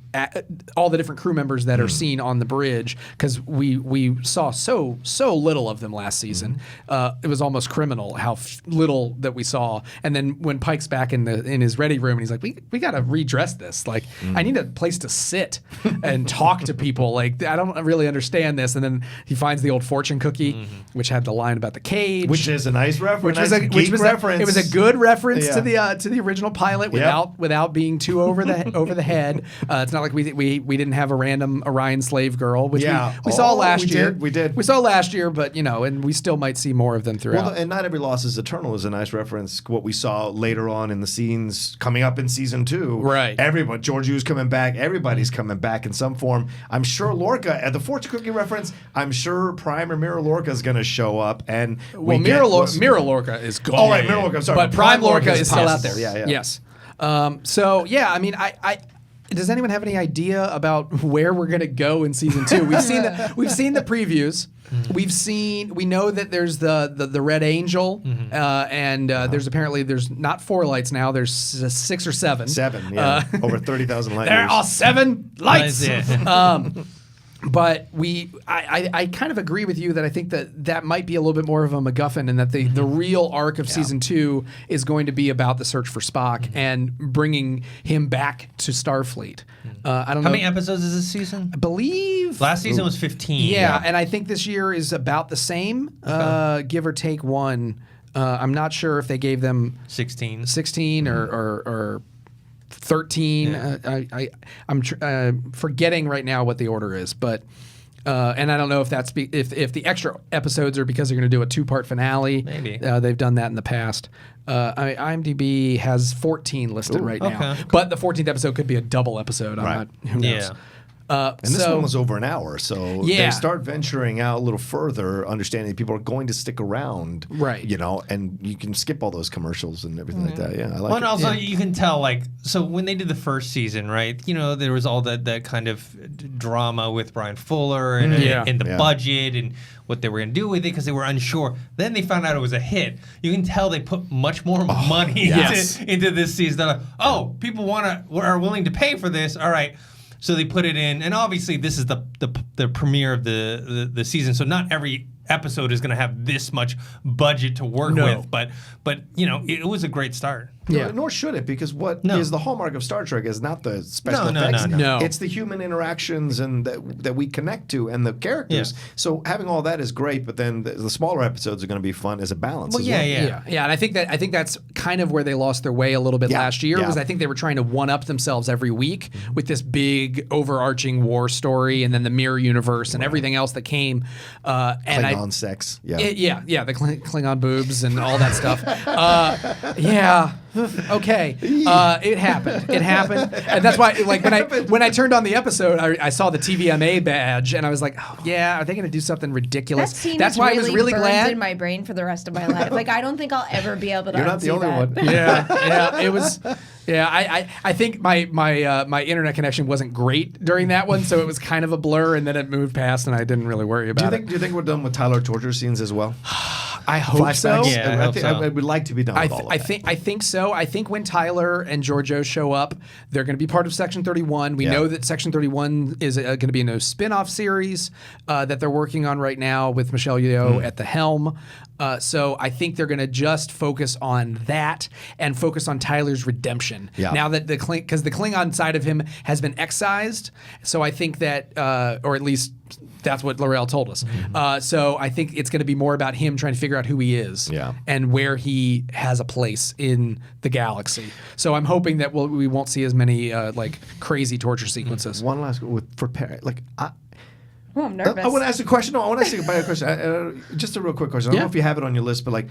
crew members that are seen on the bridge, because we saw so little of them last season. It was almost criminal how little that we saw. And then when Pike's back in his ready room and he's like, we got to redress this. Like I need a place to sit and talk to people. Like I don't really understand this. And then he finds the old fortune cookie, which had the line about the cage. Which is a nice reference. It was a good reference to the original pilot without being too over the head. It's not like we didn't have a random Orion slave girl, which we saw last year. We saw last year, but and we still might see more of them throughout. Well, and not every loss is eternal is a nice reference. What we saw later on in the scenes coming up in season 2. Right. Everyone, Georgiou's coming back. Everybody's coming back in some form. I'm sure Lorca at the fortune cookie reference. I'm sure Prime or Mirror Lorca is going to show up, and Mirror Lorca is gone. Oh right, Mirror Lorca. I'm sorry, but Prime Lorca is still out there. Yeah. Yes. So yeah, I mean, I does anyone have any idea about where we're gonna go in season 2? We've seen the previews. We know that there's the Red Angel, and there's not 4 lights now. There's 6 or 7. 7, yeah, over 30,000 light There years. are 7 lights. But I kind of agree with you that I think that might be a little bit more of a MacGuffin, and that the real arc of season 2 is going to be about the search for Spock and bringing him back to Starfleet. I don't know. How many episodes is this season? I believe Last season was 15. Yeah, and I think this year is about the same, give or take one. I'm not sure if they gave them 16 or 13. Yeah. I'm forgetting right now what the order is, but and I don't know if that's if the extra episodes are because they're going to do a 2-part finale. Maybe they've done that in the past. IMDb has 14 listed right now, okay. but the 14th episode could be a double episode. I'm not. Who knows? Yeah. And this one was over an hour, so Yeah. they start venturing out a little further, understanding that people are going to stick around, Right. You know, and you can skip all those commercials and everything like that. Yeah, I like Well, it. and also you can tell, like, so when they did the first season, right? You know, there was all that kind of drama with Brian Fuller and the budget and what they were going to do with it because they were unsure. Then they found out it was a hit. You can tell they put much more money into this season. They're like, oh, people are willing to pay for this. All right. So they put it in, and obviously this is the premiere of the season. So not every episode is going to have this much budget to work with, but you know it was a great start. Yeah. Nor should it, because what is the hallmark of Star Trek is not the special effects. No. It's the human interactions and that we connect to and the characters. Yeah. So having all that is great, but then the smaller episodes are going to be fun as a balance. Well, as Yeah, and I think that's kind of where they lost their way a little bit last year. Yeah. Was I think they were trying to one up themselves every week with this big overarching war story, and then the mirror universe and everything else that came. And Klingon sex. Yeah. The Klingon boobs and all that stuff. Okay. It happened. And that's why, like, when I turned on the episode, I saw the TVMA badge, and I was like, oh, yeah, are they going to do something ridiculous? That scene that's why I was really burned glad. in my brain for the rest of my life. Like, I don't think I'll ever be able to. You're not the unsee only that. one. Yeah, it was. Yeah, I think my internet connection wasn't great during that one, so it was kind of a blur, and then it moved past, and I didn't really worry about it. Do you think we're done with Tyler torture scenes as well? I hope so. Flashbacks? Yeah, I hope so. I would like to be done with all of that. I think so. I think when Tyler and Giorgio show up, they're going to be part of Section 31. We know that Section 31 is going to be a spin-off series that they're working on right now with Michelle Yeoh at the helm. So I think they're going to just focus on that and focus on Tyler's redemption. Yeah. Now that because the Klingon side of him has been excised, so I think that, or at least that's what L'Oreal told us. So I think it's going to be more about him trying to figure out who he is and where he has a place in the galaxy. So I'm hoping that we won't see as many like crazy torture sequences. One last for Perry. Oh, I'm nervous. I want to ask a question. No, I want to ask you a question. Just a real quick question. I don't know if you have it on your list, but like,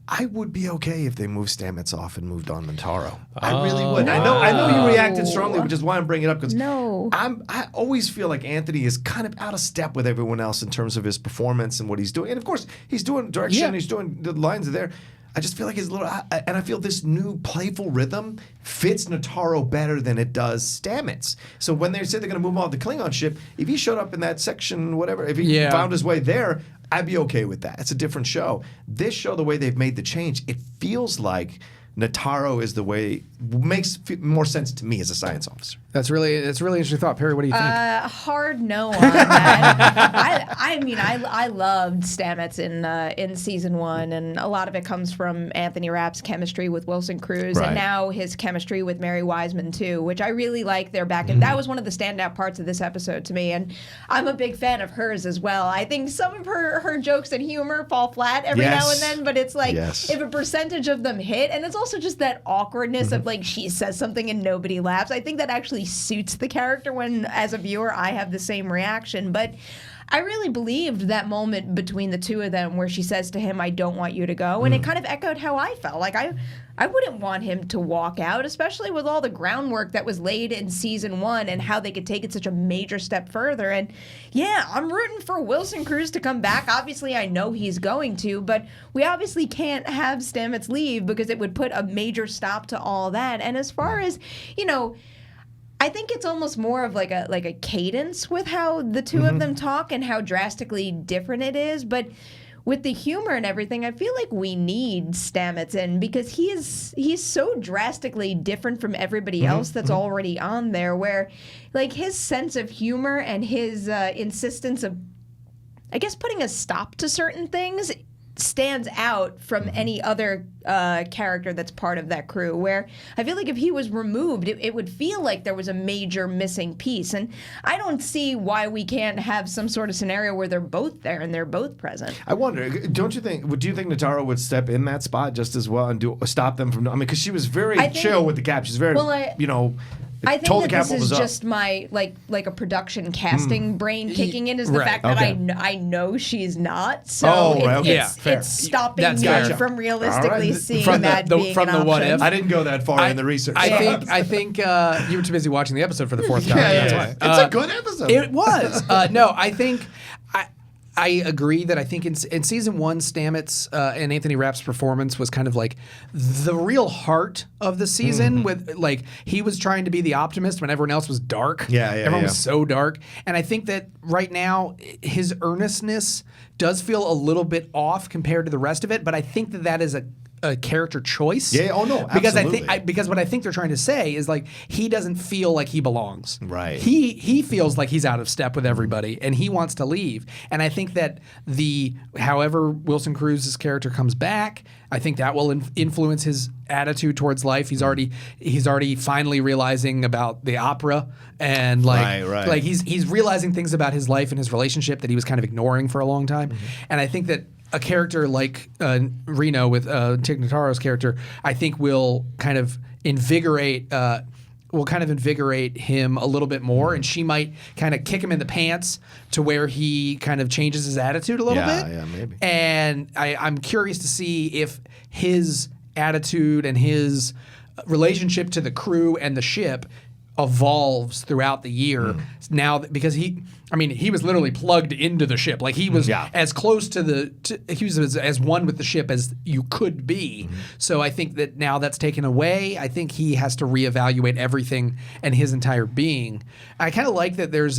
I would be okay if they moved Stamets off and moved on Notaro. I really would. No. I know you reacted strongly, which is why I'm bringing it up, because No. I always feel like Anthony is kind of out of step with everyone else in terms of his performance and what he's doing. And of course, he's doing direction. He's doing the lines are there. I just feel like he's a little, and I feel this new playful rhythm fits Notaro better than it does Stamets. So when they said they're going to move him off the Klingon ship, if he showed up in that section, whatever, if he found his way there, I'd be okay with that. It's a different show. This show, the way they've made the change, it feels like Notaro is the way, makes more sense to me as a science officer. That's really interesting thought. Perry, what do you think? Hard no on that. I mean, I loved Stamets in season 1, and a lot of it comes from Anthony Rapp's chemistry with Wilson Cruz, and now his chemistry with Mary Wiseman too, which I really like their back. And that was one of the standout parts of this episode to me. And I'm a big fan of hers as well. I think some of her jokes and humor fall flat every now and then, but it's like if a percentage of them hit, and it's also just that awkwardness of like she says something and nobody laughs. I think that actually suits the character when, as a viewer, I have the same reaction. But I really believed that moment between the two of them where she says to him, "I don't want you to go," and it kind of echoed how I felt. Like I wouldn't want him to walk out, especially with all the groundwork that was laid in season 1 and how they could take it such a major step further. And yeah, I'm rooting for Wilson Cruz to come back. Obviously, I know he's going to, but we obviously can't have Stamets leave because it would put a major stop to all that. And as far as, I think it's almost more of like a cadence with how the two of them talk and how drastically different it is. But with the humor and everything, I feel like we need Stamets in because he's so drastically different from everybody else that's already on there, where like his sense of humor and his insistence of, I guess, putting a stop to certain things stands out from any other character that's part of that crew, where I feel like if he was removed, it would feel like there was a major missing piece. And I don't see why we can't have some sort of scenario where they're both there and they're both present. I wonder, do you think Notaro would step in that spot just as well and stop them from, because she was very chill with the cap. She's very, I think told that the cap this what is was just my like a production casting brain kicking in is the fact that I know she's not, so it's stopping me from realistically seeing from that being from an the what option. if. I didn't go that far in the research. I think you were too busy watching the episode for the fourth time. Yeah, That's yeah. why. It's a good episode. It was. No, I think I agree that I think in season 1, Stamets and Anthony Rapp's performance was kind of like the real heart of the season. With like he was trying to be the optimist when everyone else was dark. Everyone was so dark, and I think that right now his earnestness does feel a little bit off compared to the rest of it. But I think that is a character choice. Yeah. Oh no. Because Absolutely. because what I think they're trying to say is like he doesn't feel like he belongs. Right. He feels like he's out of step with everybody and he wants to leave. And I think that however Wilson Cruz's character comes back, I think that will influence his attitude towards life. He's already finally realizing about the opera and like he's realizing things about his life and his relationship that he was kind of ignoring for a long time. And I think that a character like Reno with Tig Notaro's character, I think will kind of invigorate him a little bit more, and she might kind of kick him in the pants to where he kind of changes his attitude a little bit. Yeah, maybe. And I'm curious to see if his attitude and his relationship to the crew and the ship evolves throughout the year now because he was literally plugged into the ship. Like he was as close to he was as one with the ship as you could be. So I think that now that's taken away. I think he has to reevaluate everything and his entire being. I kind of like that there's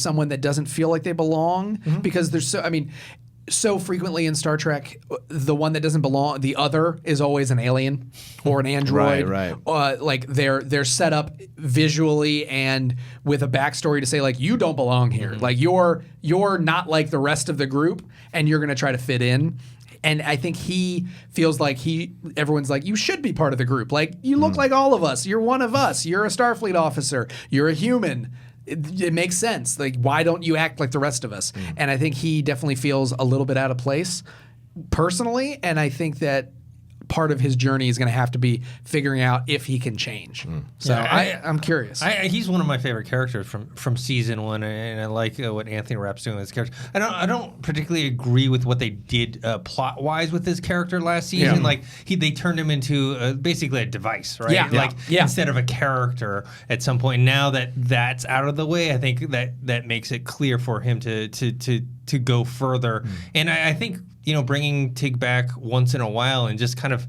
someone that doesn't feel like they belong because there's so frequently in Star Trek, the one that doesn't belong, the other is always an alien or an android. Right. Like they're set up visually and with a backstory to say like you don't belong here. Like you're not like the rest of the group, and you're gonna try to fit in. And I think he feels like everyone's like, you should be part of the group. Like you look like all of us. You're one of us. You're a Starfleet officer. You're a human. It makes sense. Like, why don't you act like the rest of us? And I think he definitely feels a little bit out of place personally. And I think that part of his journey is going to have to be figuring out if he can change. So I'm curious. He's one of my favorite characters from season 1, and I like what Anthony Rapp's doing with his character. I don't particularly agree with what they did plot wise with his character last season. Like they turned him into basically a device, right? Instead of a character at some point. Now that that's out of the way, I think that makes it clear for him to go further. And I think bringing Tig back once in a while and just kind of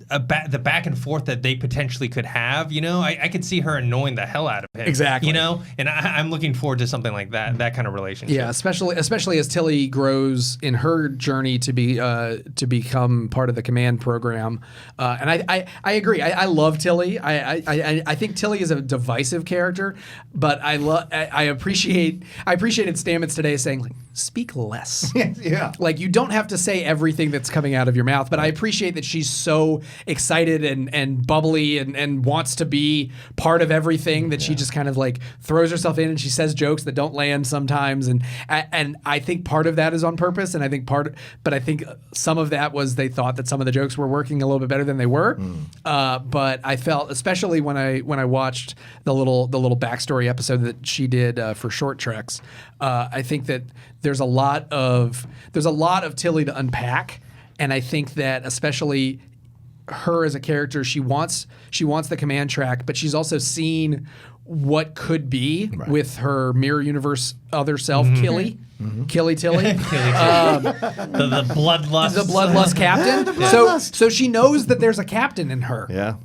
the back and forth that they potentially could have, I could see her annoying the hell out of him. Exactly. And I'm looking forward to something like that kind of relationship. Yeah, especially as Tilly grows in her journey to become part of the command program. And I agree. I love Tilly. I think Tilly is a divisive character, but I appreciated Stamets today saying like, speak less. Yeah. Like you don't have to say everything that's coming out of your mouth, but I appreciate that she's so excited and bubbly and wants to be part of everything that she just kind of like throws herself in, and she says jokes that don't land sometimes, and I think part of that is on purpose, and I think I think some of that was they thought that some of the jokes were working a little bit better than they were. But I felt, especially when I watched the little backstory episode that she did for Short Treks, I think that there's a lot of Tilly to unpack, and I think that especially her as a character, she wants the command track, but she's also seen what could be with her mirror universe other self, Tilly. The bloodlust captain. So she knows that there's a captain in her. Yeah.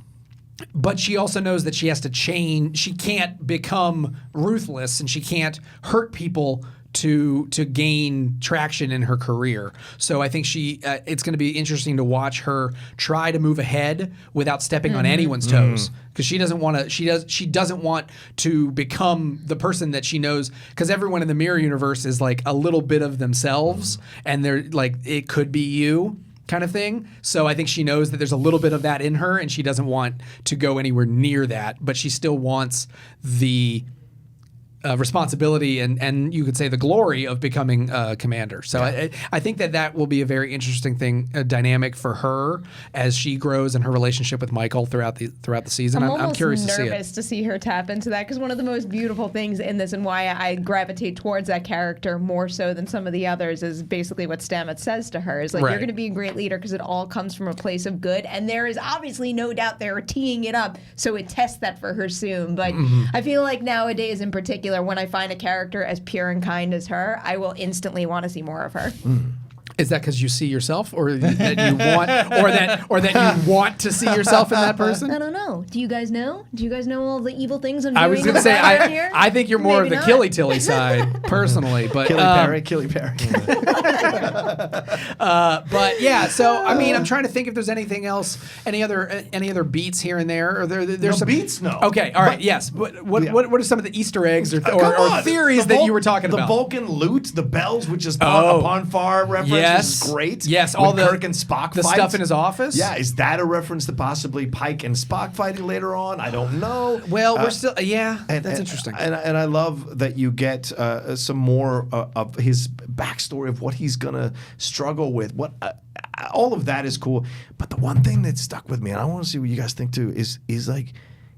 But she also knows that she has to change. She can't become ruthless, and she can't hurt people to gain traction in her career. So I think it's going to be interesting to watch her try to move ahead without stepping on anyone's toes, because she doesn't want to. She doesn't want to become the person that she knows, because everyone in the mirror universe is like a little bit of themselves, and they're like, it could be you kind of thing. So I think she knows that there's a little bit of that in her, and she doesn't want to go anywhere near that, but she still wants the responsibility and you could say the glory of becoming commander. So I think that will be a very interesting thing, a dynamic for her as she grows in her relationship with Michael throughout the season. I'm curious to see it. I'm nervous to see her tap into that, because one of the most beautiful things in this, and why I gravitate towards that character more so than some of the others, is basically what Stamets says to her. Is like, you're going to be a great leader because it all comes from a place of good, and there is obviously no doubt they're teeing it up so it tests that for her soon. But I feel like nowadays in particular, when I find a character as pure and kind as her, I will instantly want to see more of her. Is that because you see yourself, or that you want, or that you want to see yourself in that person? I don't know. Do you guys know? Do you guys know all the evil things I'm doing? I was going to say, I think you're more Maybe of the not. Killy Tilly side, personally. But Killy Perry. but yeah, so I mean, I'm trying to think if there's anything else, any other beats here and there, or there's some beats. No. Okay, all right, yes. But what are some of the Easter eggs or theories that you were talking about? The Vulcan loot, the bells, which is upon far reference. Yes, is great. Yes, all the Kirk and Spock the fight. stuff in his office. Yeah, is that a reference to possibly Pike and Spock fighting later on? I don't know. Well, we're still that's interesting. And I love that you get some more of his backstory of what he's gonna struggle with. What all of that is cool. But the one thing that stuck with me, and I want to see what you guys think too, is like,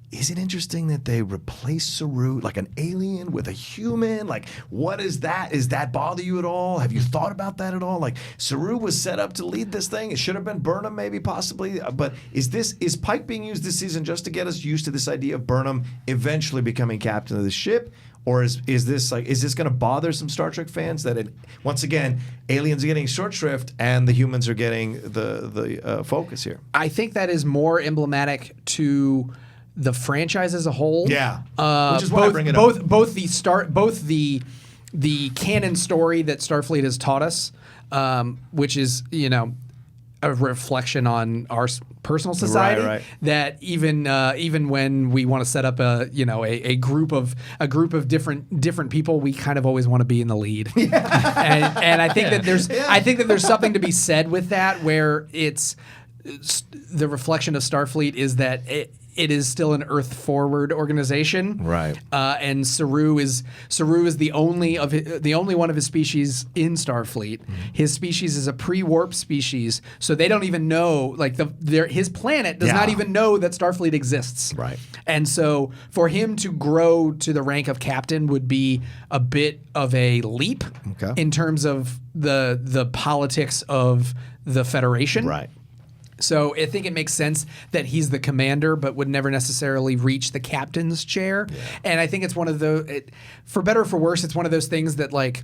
is it interesting that they replace Saru, like an alien, with a human? Like, what is that? Does that bother you at all? Have you thought about that at all? Like, Saru was set up to lead this thing. It should have been Burnham, maybe, possibly. But is Pike being used this season just to get us used to this idea of Burnham eventually becoming captain of the ship? Or is this going to bother some Star Trek fans that once again, aliens are getting short shrift and the humans are getting the focus here? I think that is more emblematic to the franchise as a whole. Yeah, which is why I bring it up. Both the canon story that Starfleet has taught us, which is a reflection on our personal society. Right. That even when we want to set up a group of different people, we kind of always want to be in the lead. and I think that there's something to be said with that, where it's the reflection of Starfleet is that it is still an Earth-forward organization, right? And Saru is the only one of his species in Starfleet. His species is a pre-warp species, so they don't even know. Like his planet does not even know that Starfleet exists, right? And so for him to grow to the rank of captain would be a bit of a leap in terms of the politics of the Federation, right? So I think it makes sense that he's the commander, but would never necessarily reach the captain's chair. Yeah. And I think it's one of for better or for worse, it's one of those things that, like,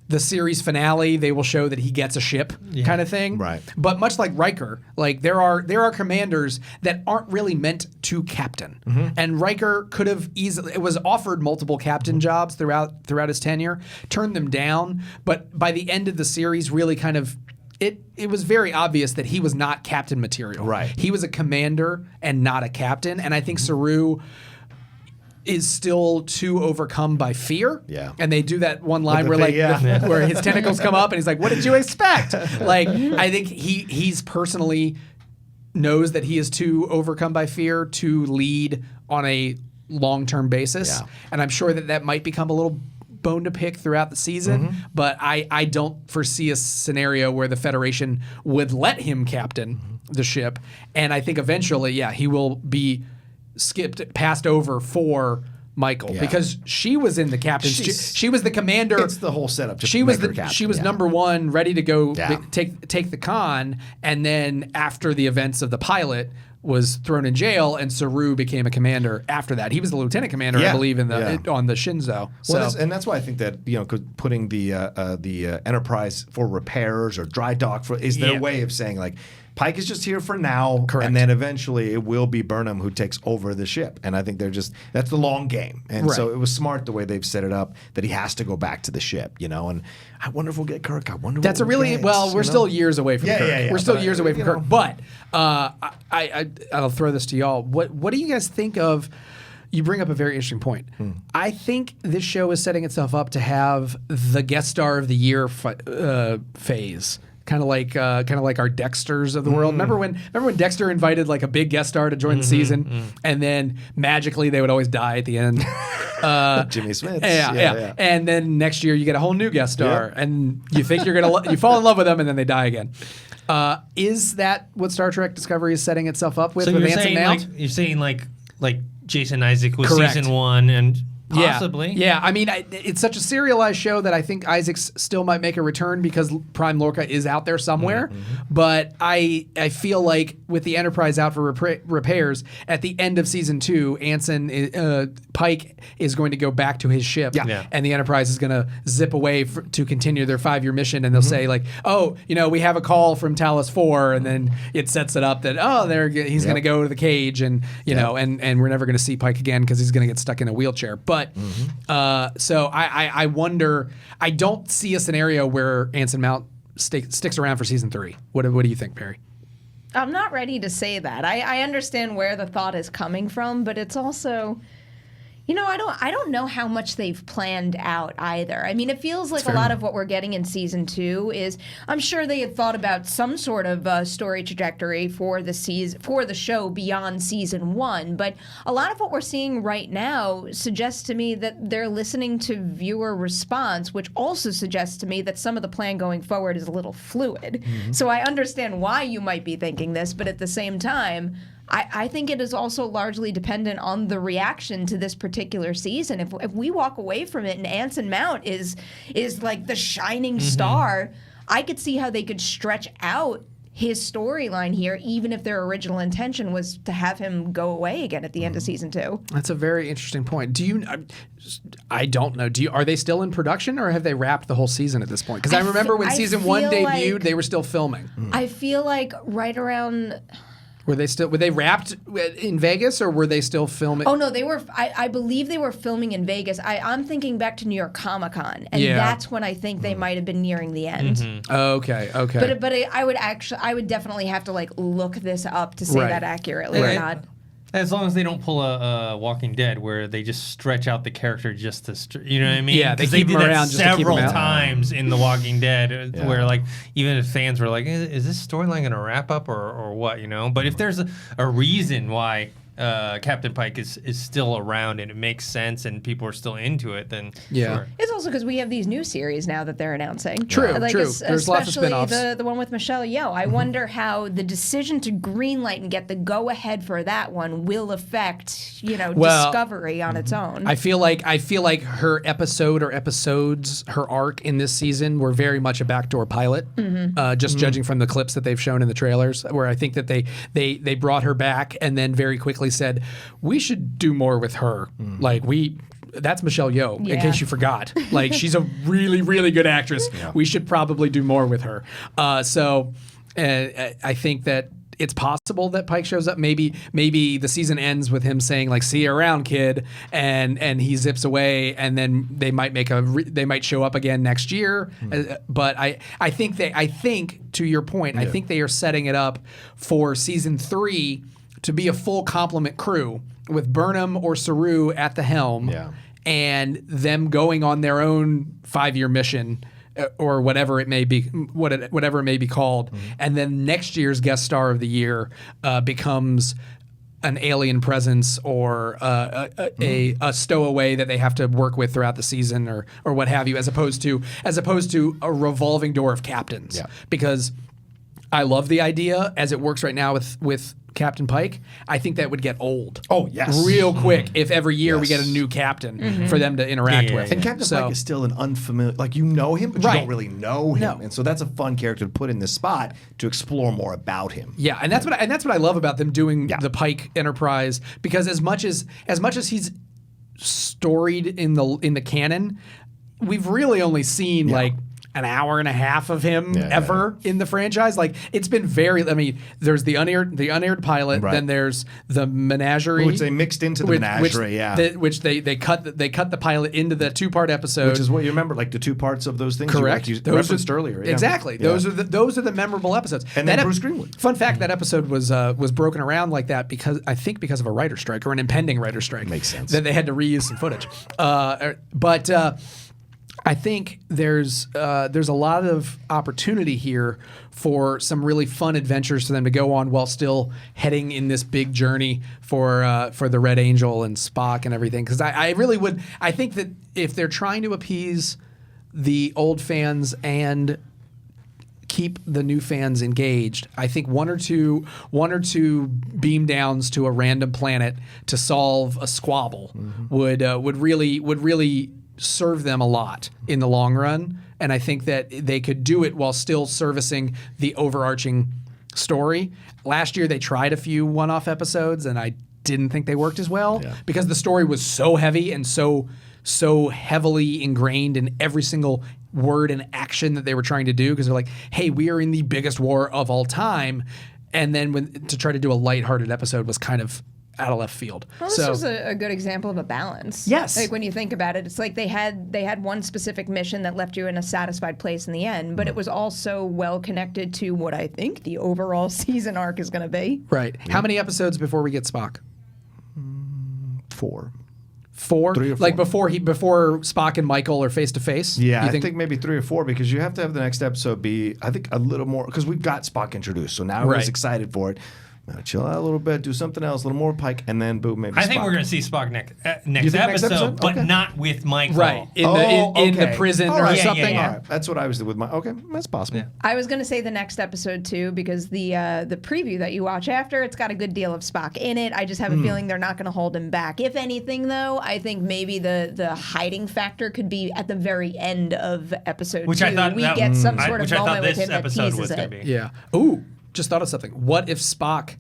the series finale, they will show that he gets a ship kind of thing. Right. But much like Riker, like there are commanders that aren't really meant to captain. And Riker could have was offered multiple captain jobs throughout his tenure, turned them down, but by the end of the series really kind of it was very obvious that he was not captain material. Right. He was a commander and not a captain. And I think Saru is still too overcome by fear. Yeah. And they do that one line where where his tentacles come up and he's like, "What did you expect?" Like, I think he's personally knows that he is too overcome by fear to lead on a long-term basis. Yeah. And I'm sure that might become a little bone to pick throughout the season, but I don't foresee a scenario where the Federation would let him captain the ship. And I think eventually, he will be passed over for Michael because she was in the captain's. She was the commander. It's the whole setup. She was number one, ready to go take the con, and then after the events of the pilot, was thrown in jail, and Saru became a commander after that. He was the lieutenant commander, I believe, on the Shinzo. Well, and that's why I think that putting the Enterprise for repairs or dry dock is their way of saying, like, Pike is just here for now. Correct. And then eventually it will be Burnham who takes over the ship. And I think that's the long game. And so it was smart the way they've set it up that he has to go back to the ship, and I wonder if we'll get Kirk. I wonder That's what a really we'll get, well. We're still years away from Kirk. Yeah. We're still But, years away from you Kirk. know. But I'll throw this to y'all. What do you guys think of? You bring up a very interesting point. I think this show is setting itself up to have the guest star of the year phase. Kind of like our Dexters of the world. Remember when Dexter invited like a big guest star to join the season, and then magically they would always die at the end. Jimmy Smith. Yeah. And then next year you get a whole new guest star, and you think you're gonna you fall in love with them, and then they die again. Is that what Star Trek Discovery is setting itself up with? So with you're Anson saying Mount? you're saying like Jason Isaac was Correct. season 1 and possibly. Yeah. I mean, it's such a serialized show that I think Isaacs still might make a return because Prime Lorca is out there somewhere. But I feel like with the Enterprise out for repairs, at the end of season 2, Anson Pike is going to go back to his ship, and the Enterprise is going to zip away to continue their 5-year mission, and they'll say like, oh, we have a call from Talos 4, and then it sets it up that he's going to go to the cage, and and we're never going to see Pike again because he's going to get stuck in a wheelchair. But so I wonder. I don't see a scenario where Anson Mount sticks around for season 3. What do you think, Perry? I'm not ready to say that. I understand where the thought is coming from, but it's also, I don't know how much they've planned out either. I mean, it feels like a lot of what we're getting in season 2 is, I'm sure they had thought about some sort of story trajectory for the show beyond season 1. But a lot of what we're seeing right now suggests to me that they're listening to viewer response, which also suggests to me that some of the plan going forward is a little fluid. So I understand why you might be thinking this, but at the same time, I think it is also largely dependent on the reaction to this particular season. If we walk away from it and Anson Mount is like the shining star, I could see how they could stretch out his storyline here, even if their original intention was to have him go away again at the end of season 2. That's a very interesting point. I don't know. Are they still in production, or have they wrapped the whole season at this point? Because I remember when season 1 debuted, they were still filming. I feel like right around. Were they wrapped in Vegas, or were they still filming? Oh no, they were. I believe they were filming in Vegas. I'm thinking back to New York Comic Con, and that's when I think they might have been nearing the end. Okay. But I would definitely have to look this up to say that accurately or not. As long as they don't pull a Walking Dead where they just stretch out the character just to, you know what I mean? Yeah, they keep keep him him around just to keep him several out. times in The Walking Dead, where even if fans were like, "Is this storyline going to wrap up or what?" But if there's a reason why Captain Pike is still around and it makes sense and people are still into it, then sure. It's also because we have these new series now that they're announcing. True. There's lots of especially spin-offs. the one with Michelle Yeoh. I wonder how the decision to greenlight and get the go-ahead for that one will affect, Discovery on its own. I feel like her episode or episodes, her arc in this season were very much a backdoor pilot. Just judging from the clips that they've shown in the trailers, where I think that they brought her back and then very quickly said, we should do more with her. That's Michelle Yeoh, in case you forgot. She's a really, really good actress. We should probably do more with her. So I think that it's possible that Pike shows up. Maybe the season ends with him saying see you around, kid, and he zips away, and then they might they might show up again next year. But I think to your point, I think they are setting it up for season 3 to be a full complement crew with Burnham or Saru at the helm, and them going on their own 5-year mission or whatever it may be, whatever it may be called, and then next year's guest star of the year becomes an alien presence or a stowaway that they have to work with throughout the season or what have you, as opposed to a revolving door of captains. Because I love the idea as it works right now with Captain Pike. I think that would get old. Oh, yes. Real quick if every year we get a new captain for them to interact with. And Captain Pike is still an unfamiliar, you know him, but you don't really know him. No. And so that's a fun character to put in this spot to explore more about him. Yeah, and that's what I love about them doing the Pike Enterprise, because as much as he's storied in the canon, we've really only seen an hour and a half of him ever in the franchise. Like it's been very. I mean, there's the unaired pilot. Right. Then there's the menagerie, Which they mixed into the menagerie. which they cut the pilot into the 2-part episode, Which is what you remember, like the 2 parts of those things. Correct. You referenced earlier. Yeah. Exactly. Yeah. Those are the memorable episodes. And then Bruce Greenwood. Fun fact: that episode was broken around like that because of a writer strike or an impending writer strike. Makes sense. That they had to reuse some footage. But I think there's a lot of opportunity here for some really fun adventures for them to go on while still heading in this big journey for the Red Angel and Spock and everything. Because I really would. I think that if they're trying to appease the old fans and keep the new fans engaged, I think one or two beam downs to a random planet to solve a squabble would really serve them a lot in the long run. And I think that they could do it while still servicing the overarching story. Last year they tried a few one-off episodes, and I didn't think they worked as well because the story was so heavy and so heavily ingrained in every single word and action that they were trying to do, because they're like, hey, we are in the biggest war of all time. And then to try to do a lighthearted episode was kind of out of left field. Well, this was a good example of a balance. Yes. Like when you think about it, it's like they had one specific mission that left you in a satisfied place in the end, but it was also well connected to what I think the overall season arc is going to be. Right. How many episodes before we get Spock? 4. 4? 3 or 4. Like before Spock and Michael are face to face? Yeah, I think maybe 3 or 4, because you have to have the next episode be, I think, a little more, because we've got Spock introduced, so now everyone's excited for it. Now chill out a little bit, do something else, a little more Pike, and then boom, maybe I think Spock. we're going to see Spock next next episode, episode? but Okay. not with Michael. Right. In the prison All or right. something. Yeah. All right. That's what I was with my. Okay, that's possible. Yeah. I was going to say the next episode too, because the preview that you watch after, it's got a good deal of Spock in it. I just have a feeling they're not going to hold him back. If anything, though, I think maybe the hiding factor could be at the very end of episode 2. I thought we get some sort of which I thought moment with this him that episode teases was it. going to be. Yeah. Ooh, just thought of something. What if Spock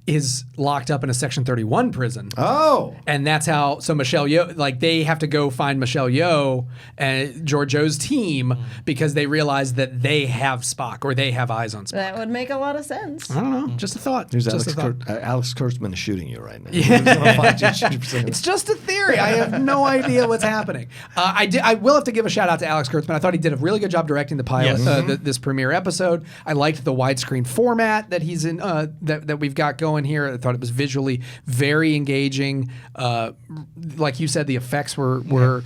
is locked up in a Section 31 prison? Oh. And that's how, so Michelle Yeoh, like they have to go find Michelle Yeoh and Georgiou's team because they realize that they have Spock or they have eyes on Spock. That would make a lot of sense. I don't know. Just a thought. Here's Just Alex, a thought. Alex Kurtzman is shooting you right now. It's It's just a theory. I have no idea what's happening. I will have to give a shout out to Alex Kurtzman. I thought he did a really good job directing the pilot, Yes. this premiere episode. I liked the widescreen format that he's in, that we've got going here. I thought it was visually very engaging. Like you said, the effects were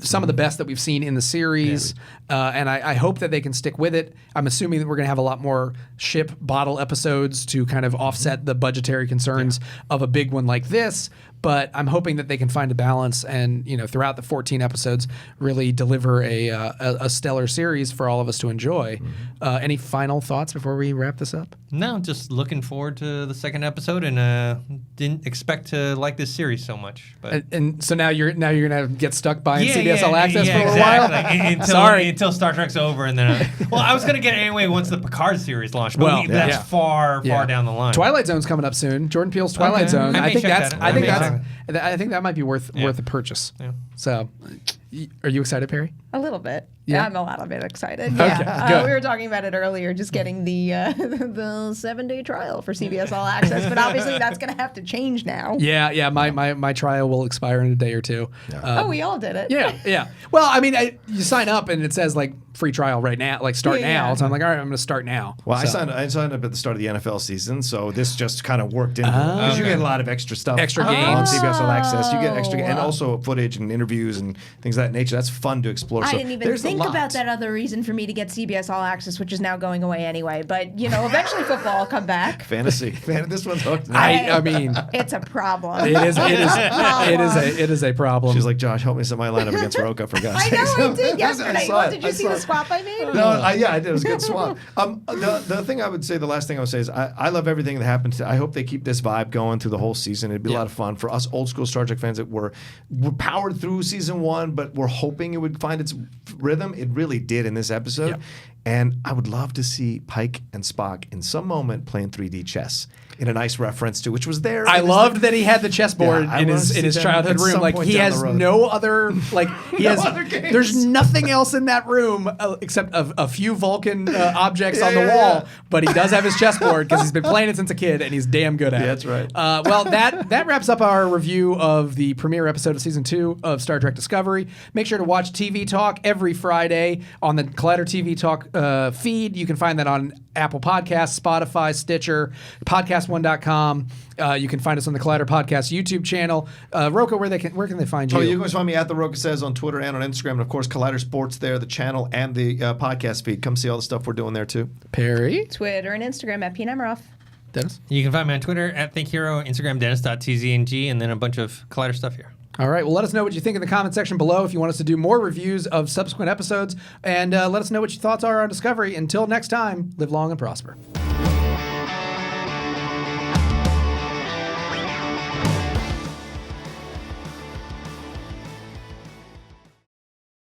some of the best that we've seen in the series, and I hope that they can stick with it. I'm assuming that we're going to have a lot more ship bottle episodes to kind of offset the budgetary concerns of a big one like this. But I'm hoping that they can find a balance and, throughout the 14 episodes, really deliver a stellar series for all of us to enjoy. Any final thoughts before we wrap this up? No, just looking forward to the second episode, and didn't expect to like this series so much. But And so now you're gonna get stuck buying CBS All Access for a little while. Exactly. Until Star Trek's over, and then I was gonna get it anyway once the Picard series launched. But that's far down the line. Twilight Zone's coming up soon. Jordan Peele's Twilight Zone. I think that might be worth a purchase. Yeah. So, are you excited, Perry? A little bit. Yeah? I'm a little bit excited. Okay, Yeah. good. We were talking about it earlier, just getting the 7-day trial for CBS All Access, but obviously that's going to have to change now. Yeah. My trial will expire in a day or two. We all did it. Yeah. Well, I mean, you sign up and it says like free trial right now, like start now. So I'm like, all right, I'm going to start now. Well, So- I signed up at the start of the NFL season, so this just kind of worked in because you get a lot of extra stuff, Extra on games. CBS All Access. You get extra, and also footage and interviews and things of that nature. That's fun to explore. I So didn't even there's a think lot. about that other reason for me to get CBS All Access, which is now going away anyway. But, eventually football will come back. Fantasy. This one's hooked. I mean, It's a problem. it is a problem. She's like, Josh, help me set my lineup against Roca for God's I sake. know I did yesterday. saw it. Did you I see saw the it. swap I made? No, yeah, I did. It was a good swap. The thing I would say, the last thing I would say is I love everything that happened. I hope they keep this vibe going through the whole season. It'd be a lot of fun for us old school Star Trek fans that were powered through season 1, but we're hoping it would find its rhythm. It really did in this episode. And I would love to see Pike and Spock in some moment playing 3D chess in a nice reference to, which was there. I loved that he had the chessboard Yeah, I in wanna his see them childhood at room. some Like point he down has the road. no other other games. There's nothing else in that room except a few Vulcan objects on the wall. But he does have his chessboard because he's been playing it since a kid and he's damn good at it. That's right. Well, that wraps up our review of the premiere episode of season 2 of Star Trek Discovery. Make sure to watch TV Talk every Friday on the Collider TV Talk feed. You can find that on Apple Podcasts, Spotify, Stitcher, podcast1.com. You can find us on the Collider Podcast YouTube channel. Roka, where can they find you? Oh, you can always find me at The Roka Says on Twitter and on Instagram. And, of course, Collider Sports there, the channel and the podcast feed. Come see all the stuff we're doing there, too. Perry? Twitter and Instagram at PNMRoff. Dennis? You can find me on Twitter at ThinkHero, Instagram Dennis.tzng, and then a bunch of Collider stuff here. All right. Well, let us know what you think in the comment section below if you want us to do more reviews of subsequent episodes. And let us know what your thoughts are on Discovery. Until next time, live long and prosper.